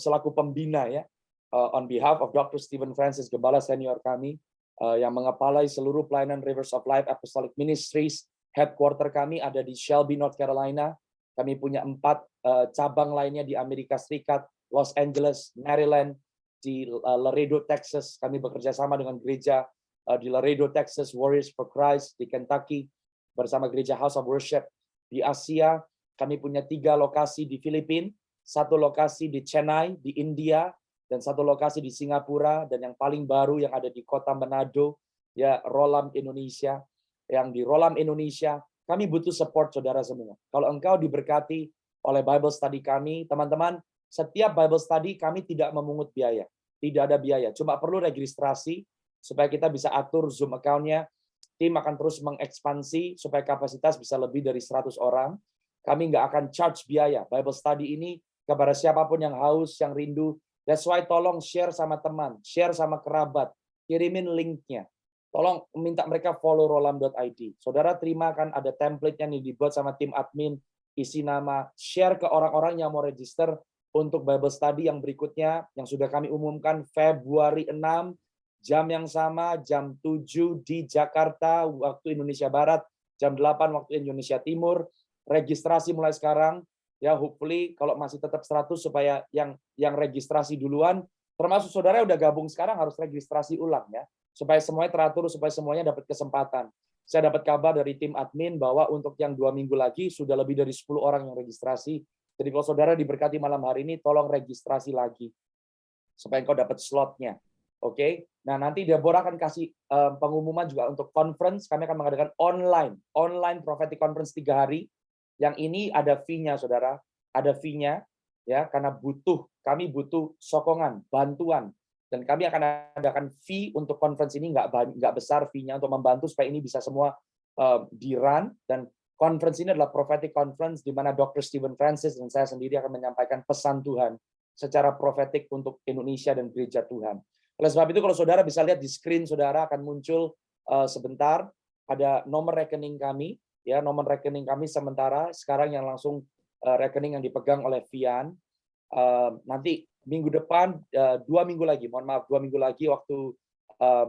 selaku pembina, ya, on behalf of Dr. Stephen Francis, Gembala senior kami, yang mengepalai seluruh pelayanan Rivers of Life Apostolic Ministries. Headquarter kami ada di Shelby, North Carolina. Kami punya 4 cabang lainnya di Amerika Serikat, Los Angeles, Maryland, di Laredo, Texas. Kami bekerja sama dengan gereja di Laredo, Texas, Warriors for Christ, di Kentucky, bersama gereja House of Worship. Di Asia, kami punya 3 lokasi di Filipina, 1 lokasi di Chennai, di India, dan 1 lokasi di Singapura, dan yang paling baru yang ada di Kota Manado, ya, Rolam Indonesia. Yang di Rolam Indonesia, kami butuh support saudara semua. Kalau engkau diberkati oleh Bible Study kami, teman-teman, setiap Bible Study kami tidak memungut biaya. Tidak ada biaya. Cuma perlu registrasi supaya kita bisa atur Zoom account-nya. Tim akan terus mengekspansi supaya kapasitas bisa lebih dari 100 orang. Kami nggak akan charge biaya. Bible Study ini kepada siapapun yang haus, yang rindu. That's why tolong share sama teman, share sama kerabat, kirimin link-nya. Tolong minta mereka follow rolam.id. Saudara terima kan ada template-nya nih dibuat sama tim admin, isi nama, share ke orang-orang yang mau register. untuk Bible study yang berikutnya yang sudah kami umumkan Februari 6, jam yang sama, jam 7 di Jakarta, waktu Indonesia Barat, jam 8 waktu Indonesia Timur. Registrasi mulai sekarang, ya hopefully kalau masih tetap 100 supaya yang registrasi duluan, termasuk saudara yang udah gabung sekarang harus registrasi ulang ya, supaya semuanya teratur, supaya semuanya dapat kesempatan. Saya dapat kabar dari tim admin bahwa untuk yang 2 minggu lagi sudah lebih dari 10 orang yang registrasi. Jadi kalau saudara diberkati malam hari ini, tolong registrasi lagi supaya engkau dapat slotnya. Oke. Nah, nanti Deborah akan kasih pengumuman juga untuk conference. Kami akan mengadakan online prophetic conference 3 hari. Yang ini ada fee-nya, saudara. Ada fee-nya, ya, karena kami butuh sokongan, bantuan. Dan kami akan adakan fee untuk conference ini nggak besar fee-nya untuk membantu supaya ini bisa semua di-run. Dan conference ini adalah prophetic conference di mana Dr. Stephen Francis dan saya sendiri akan menyampaikan pesan Tuhan secara prophetic untuk Indonesia dan gereja Tuhan. Oleh sebab itu kalau saudara bisa lihat di screen saudara akan muncul sebentar ada nomor rekening kami, ya nomor rekening kami sementara sekarang yang langsung rekening yang dipegang oleh Vian. Nanti minggu depan 2 minggu lagi, mohon maaf 2 minggu lagi waktu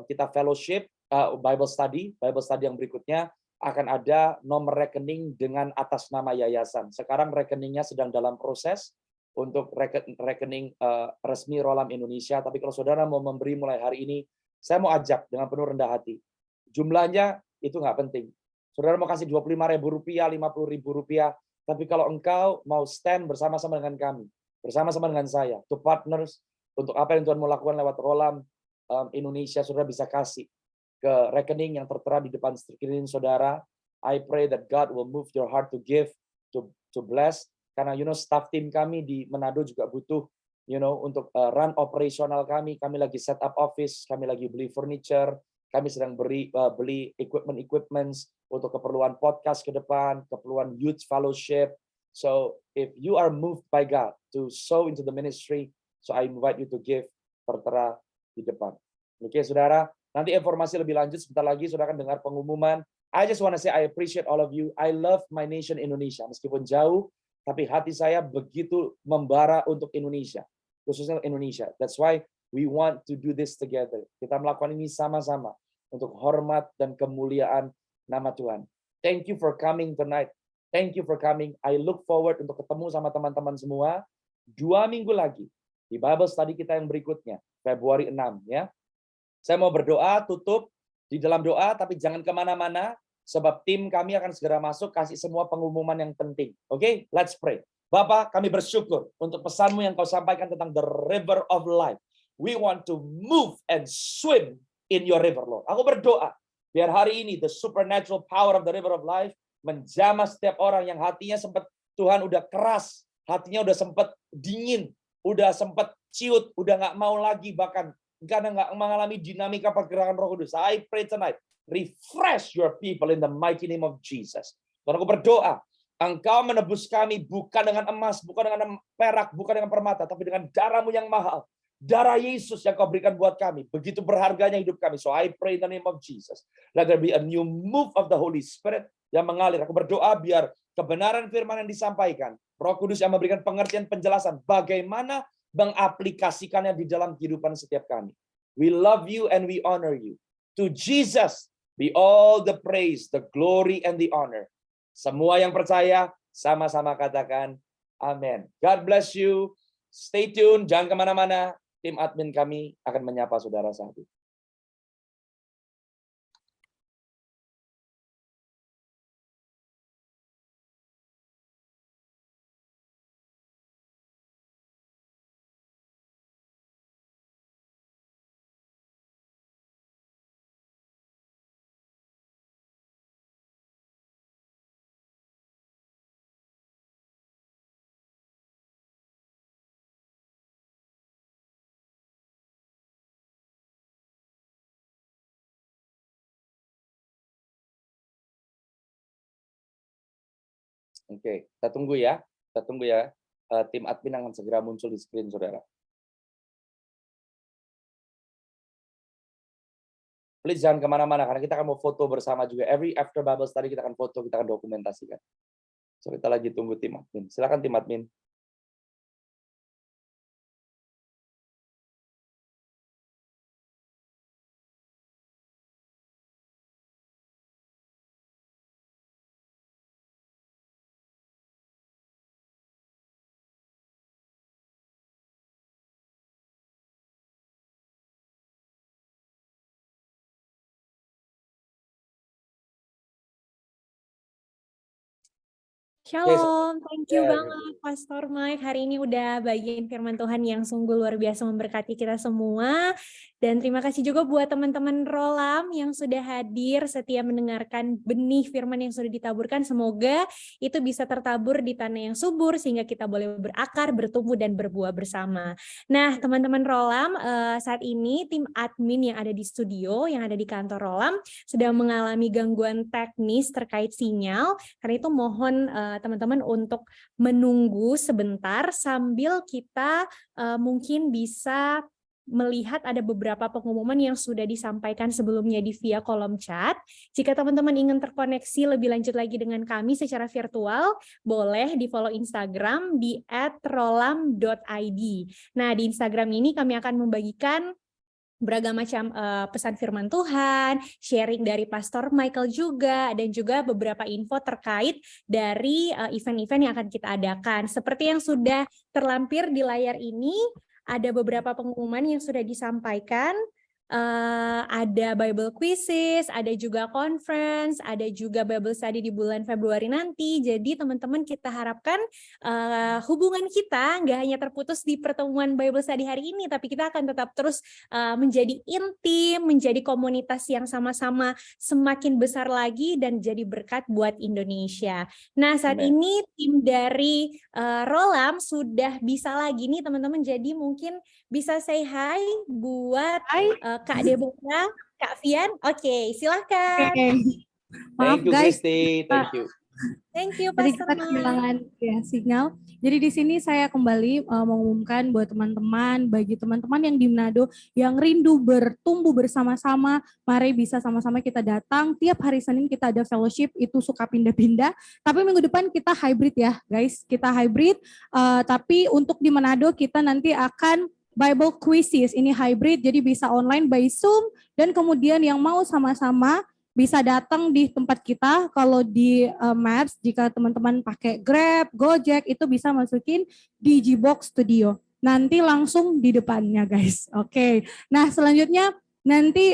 kita fellowship Bible study yang berikutnya akan ada nomor rekening dengan atas nama yayasan. Sekarang rekeningnya sedang dalam proses untuk rekening resmi Rolam Indonesia. Tapi kalau saudara mau memberi mulai hari ini, saya mau ajak dengan penuh rendah hati. Jumlahnya itu nggak penting. Saudara mau kasih Rp25.000, Rp50.000, tapi kalau engkau mau stand bersama-sama dengan kami, bersama-sama dengan saya, to partners, untuk apa yang Tuhan mau lakukan lewat Rolam Indonesia, saudara bisa kasih ke rekening yang tertera di depan screen saudara. I pray that God will move your heart to give, to bless. Karena staff tim kami di Manado juga butuh untuk run operasional kami lagi set up office, kami lagi beli furniture, kami sedang beli equipment untuk keperluan podcast ke depan, keperluan youth fellowship. So if you are moved by God to sow into the ministry, so I invite you to give, tertera di depan. Oke, saudara, nanti informasi lebih lanjut sebentar lagi saudara akan dengar pengumuman. I just want to say I appreciate all of you. I love my nation Indonesia. Meskipun jauh, tapi hati saya begitu membara untuk Indonesia, khususnya Indonesia. That's why we want to do this together. Kita melakukan ini sama-sama untuk hormat dan kemuliaan nama Tuhan. Thank you for coming tonight. Thank you for coming. I look forward untuk ketemu sama teman-teman semua 2 minggu lagi di Bible study kita yang berikutnya, Februari 6 ya. Saya mau berdoa, tutup di dalam doa, tapi jangan kemana-mana, sebab tim kami akan segera masuk, kasih semua pengumuman yang penting. Oke, let's pray. Bapak, kami bersyukur untuk pesanmu yang kau sampaikan tentang the river of life. We want to move and swim in your river, Lord. Aku berdoa, biar hari ini the supernatural power of the river of life menjamah setiap orang yang hatinya sempat, Tuhan udah keras, hatinya udah sempat dingin, udah sempat ciut, udah nggak mau lagi, bahkan karena nggak mengalami dinamika pergerakan Roh Kudus. I pray tonight, refresh your people in the mighty name of Jesus. Dan aku berdoa, Engkau menebus kami bukan dengan emas, bukan dengan perak, bukan dengan permata, tapi dengan darah-Mu yang mahal. Darah Yesus yang Kau berikan buat kami. Begitu berharganya hidup kami. So I pray in the name of Jesus. Let there be a new move of the Holy Spirit yang mengalir. Aku berdoa biar kebenaran firman yang disampaikan, Roh Kudus yang memberikan pengertian, penjelasan, bagaimana mengaplikasikannya di dalam kehidupan setiap kami. We love you and we honor you. To Jesus be all the praise, the glory, and the honor. Semua yang percaya, sama-sama katakan, amin. God bless you. Stay tuned, jangan kemana-mana. Tim admin kami akan menyapa saudara saat ini. Oke, kita tunggu ya. Kita tunggu ya. Tim admin akan segera muncul di screen, saudara. Please jangan kemana-mana, karena kita akan mau foto bersama juga. Every after Bible study kita akan foto, kita akan dokumentasikan. So, kita lagi tunggu tim admin. Silakan tim admin. Shalom, thank you Ya, banget Pastor Mike. Hari ini udah bagiin firman Tuhan yang sungguh luar biasa memberkati kita semua. Dan terima kasih juga buat teman-teman Rolam yang sudah hadir setia mendengarkan benih firman yang sudah ditaburkan. Semoga itu bisa tertabur di tanah yang subur sehingga kita boleh berakar, bertumbuh, dan berbuah bersama. Nah, teman-teman Rolam, saat ini tim admin yang ada di studio, yang ada di kantor Rolam, sedang mengalami gangguan teknis terkait sinyal. Karena itu mohon teman-teman untuk menunggu sebentar sambil kita mungkin bisa melihat ada beberapa pengumuman yang sudah disampaikan sebelumnya di via kolom chat. Jika teman-teman ingin terkoneksi lebih lanjut lagi dengan kami secara virtual, boleh di follow Instagram di @rolam.id. Nah, di Instagram ini kami akan membagikan beragam macam pesan firman Tuhan, sharing dari Pastor Michael juga, dan juga beberapa info terkait dari event-event yang akan kita adakan. Seperti yang sudah terlampir di layar ini, ada beberapa pengumuman yang sudah disampaikan. Ada Bible quizzes, ada juga conference, ada juga Bible study di bulan Februari nanti. Jadi teman-teman, kita harapkan hubungan kita nggak hanya terputus di pertemuan Bible study hari ini, tapi kita akan tetap terus menjadi intim, menjadi komunitas yang sama-sama semakin besar lagi dan jadi berkat buat Indonesia. Nah, saat ini tim dari Rolam sudah bisa lagi nih teman-teman, jadi mungkin bisa say hi buat Kak Deborah, Kak Fian. Oke, silahkan. Maaf Thank you, guys. Christy. Thank you. Thank you, Tadi Pastor kita Mike. kehilangan ya sinyal. Jadi di sini saya kembali mengumumkan buat teman-teman, bagi teman-teman yang di Manado yang rindu bertumbuh bersama-sama, mari bisa sama-sama kita datang. Tiap hari Senin kita ada fellowship, itu suka pindah-pindah. Tapi minggu depan kita hybrid ya, guys. Kita hybrid. Tapi untuk di Manado kita nanti akan Bible quizzes, ini hybrid, jadi bisa online by Zoom, dan kemudian yang mau sama-sama bisa datang di tempat kita. Kalau di Maps, jika teman-teman pakai Grab, Gojek, itu bisa masukin Digibox Studio. Nanti langsung di depannya guys. Oke. Nah selanjutnya nanti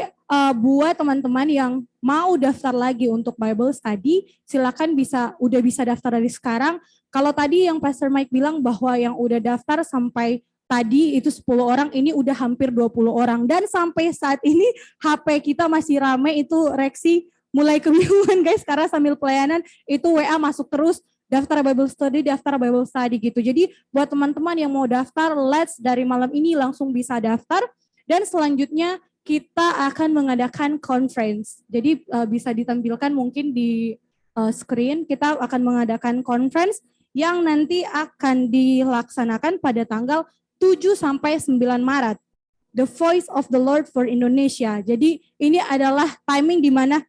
buat teman-teman yang mau daftar lagi untuk Bible Study, silakan udah bisa daftar dari sekarang. Kalau tadi yang Pastor Mike bilang bahwa yang udah daftar sampai tadi itu 10 orang, ini udah hampir 20 orang. Dan sampai saat ini HP kita masih ramai, itu Reksi mulai kebingungan guys, karena sambil pelayanan itu WA masuk terus, daftar Bible Study gitu. Jadi buat teman-teman yang mau daftar, let's dari malam ini langsung bisa daftar. Dan selanjutnya kita akan mengadakan conference. Jadi bisa ditampilkan mungkin di screen, kita akan mengadakan conference yang nanti akan dilaksanakan pada tanggal 7 sampai 9 Maret. The Voice of the Lord for Indonesia. Jadi ini adalah timing di mana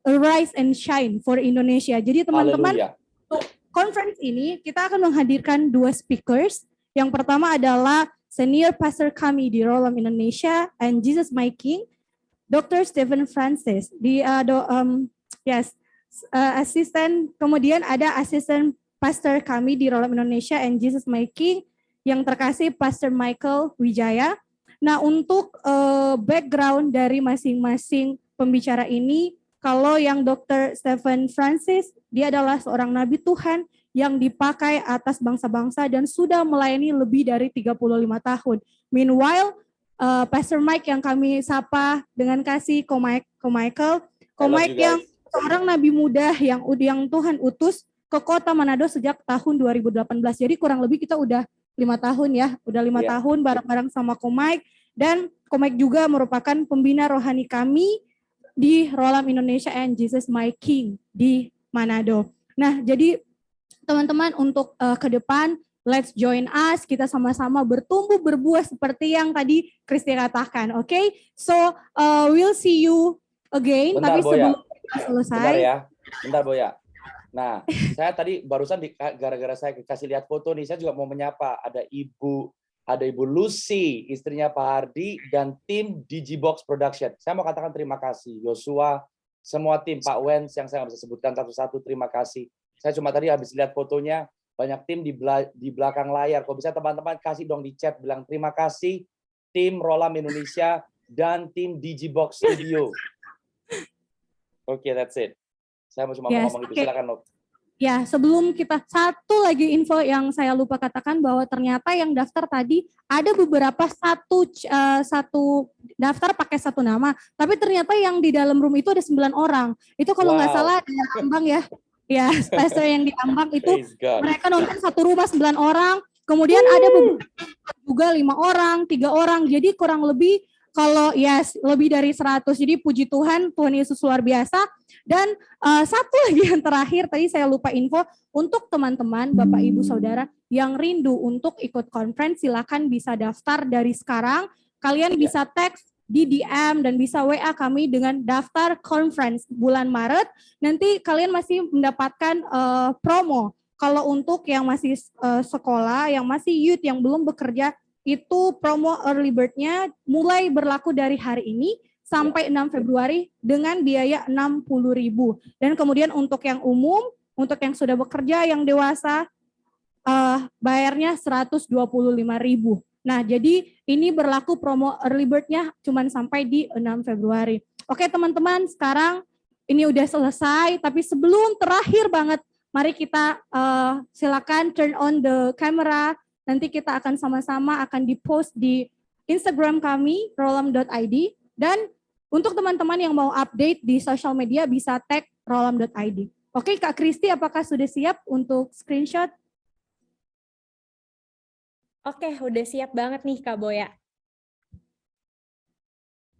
Arise and Shine for Indonesia. Jadi teman-teman, untuk conference ini kita akan menghadirkan 2 speakers. Yang pertama adalah Senior Pastor kami di Rolam Indonesia and Jesus My King, Dr. Stephen Francis. Asisten, kemudian ada Asisten Pastor kami di Rolam Indonesia and Jesus My King, yang terkasih Pastor Michael Wijaya. Nah, untuk background dari masing-masing pembicara ini, kalau yang Dr. Stephen Francis, dia adalah seorang nabi Tuhan yang dipakai atas bangsa-bangsa dan sudah melayani lebih dari 35 tahun. Meanwhile, Pastor Mike yang kami sapa dengan kasih, Ko Michael yang seorang nabi muda yang Tuhan utus ke kota Manado sejak tahun 2018. Jadi kurang lebih kita udah 5 tahun ya, udah 5 tahun bareng-bareng sama Ko Mike. Dan Ko Mike juga merupakan pembina rohani kami di Rolam Indonesia and Jesus My King di Manado. Nah, jadi teman-teman untuk ke depan, let's join us, kita sama-sama bertumbuh berbuah seperti yang tadi Kristi katakan, oke? So, we'll see you again. Bentar, tapi sebelum kita selesai. Bentar Boya. Nah, saya tadi barusan gara-gara saya kasih lihat foto nih, saya juga mau menyapa ada Ibu Lucy, istrinya Pak Hardi, dan tim Digibox Production. Saya mau katakan terima kasih, Yosua, semua tim, Pak Wens yang saya nggak bisa sebutkan satu-satu, terima kasih. Saya cuma tadi habis lihat fotonya, banyak tim di belakang layar. Kalau bisa teman-teman kasih dong di chat, bilang terima kasih tim Rolam Indonesia dan tim Digibox Studio. Oke, that's it. Saya cuma mau ngomong itu. Silakan, Nok. Ya, sebelum kita satu lagi info yang saya lupa katakan bahwa ternyata yang daftar tadi ada beberapa satu daftar pakai satu nama, tapi ternyata yang di dalam room itu ada 9 orang. Itu kalau nggak Wow. salah di Ambang ya. Ya, pastor yang di Ambang itu Praise God. mereka nonton satu rumah 9 orang, kemudian ada beberapa juga 5 orang, 3 orang. Jadi kurang lebih kalau ya lebih dari 100. Jadi puji Tuhan, Tuhan Yesus luar biasa. Dan satu lagi yang terakhir, tadi saya lupa info, untuk teman-teman, Bapak, Ibu, Saudara, yang rindu untuk ikut conference, silakan bisa daftar dari sekarang. Kalian bisa teks di DM dan bisa WA kami dengan daftar conference bulan Maret. Nanti kalian masih mendapatkan promo. Kalau untuk yang masih sekolah, yang masih youth, yang belum bekerja, itu promo early bird-nya mulai berlaku dari hari ini sampai 6 Februari dengan biaya 60.000. Dan kemudian untuk yang umum, untuk yang sudah bekerja, yang dewasa, bayarnya 125.000. Nah, jadi ini berlaku promo early bird-nya cuma sampai di 6 Februari. Oke teman-teman, sekarang ini udah selesai, tapi sebelum terakhir banget, mari kita silakan turn on the camera. Nanti kita akan sama-sama akan di-post di Instagram kami, rolam.id. Dan untuk teman-teman yang mau update di sosial media bisa tag rolam.id. Oke, Kak Kristi, apakah sudah siap untuk screenshot? Oke, udah siap banget nih Kak Boya.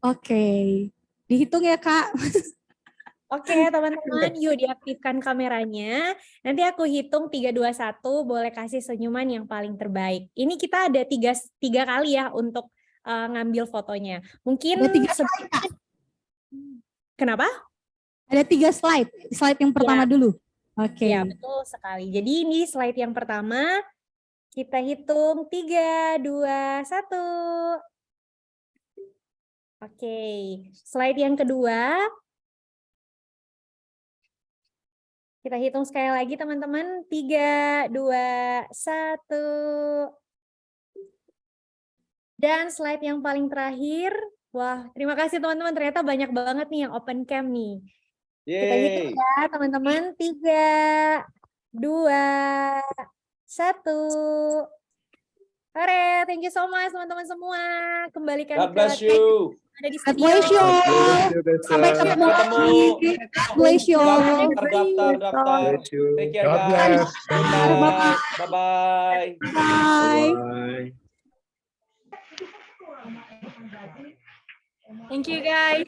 Oke, dihitung ya Kak. Oke teman-teman, yuk diaktifkan kameranya. Nanti aku hitung 3, 2, 1, boleh kasih senyuman yang paling terbaik. Ini kita ada tiga kali ya untuk ngambil fotonya. Mungkin Ada 3 slide, Kak. Kenapa? Ada 3 slide. Slide yang pertama dulu. Oke. Ya, betul sekali. Jadi ini slide yang pertama. Kita hitung 3, 2, 1. Oke. Slide yang kedua. Kita hitung sekali lagi teman-teman. 3, 2, 1. Dan slide yang paling terakhir. Wah, terima kasih teman-teman. Ternyata banyak banget nih yang open cam nih. Kita hitung ya teman-teman. 3, 2, 1. Hore, thank you so much teman-teman semua. Kembalikan God bless ke you. ada di God studio. bless you. Sampai ketemu lagi. God bless you. Daftar. Take care God guys. bless. Good night. Bye-bye. Bye. Thank you guys.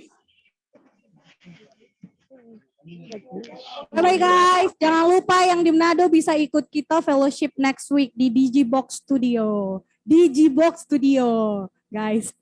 Bye-bye guys. Jangan lupa yang di Manado bisa ikut kita fellowship next week di Digibox Studio. Digibox Studio, guys.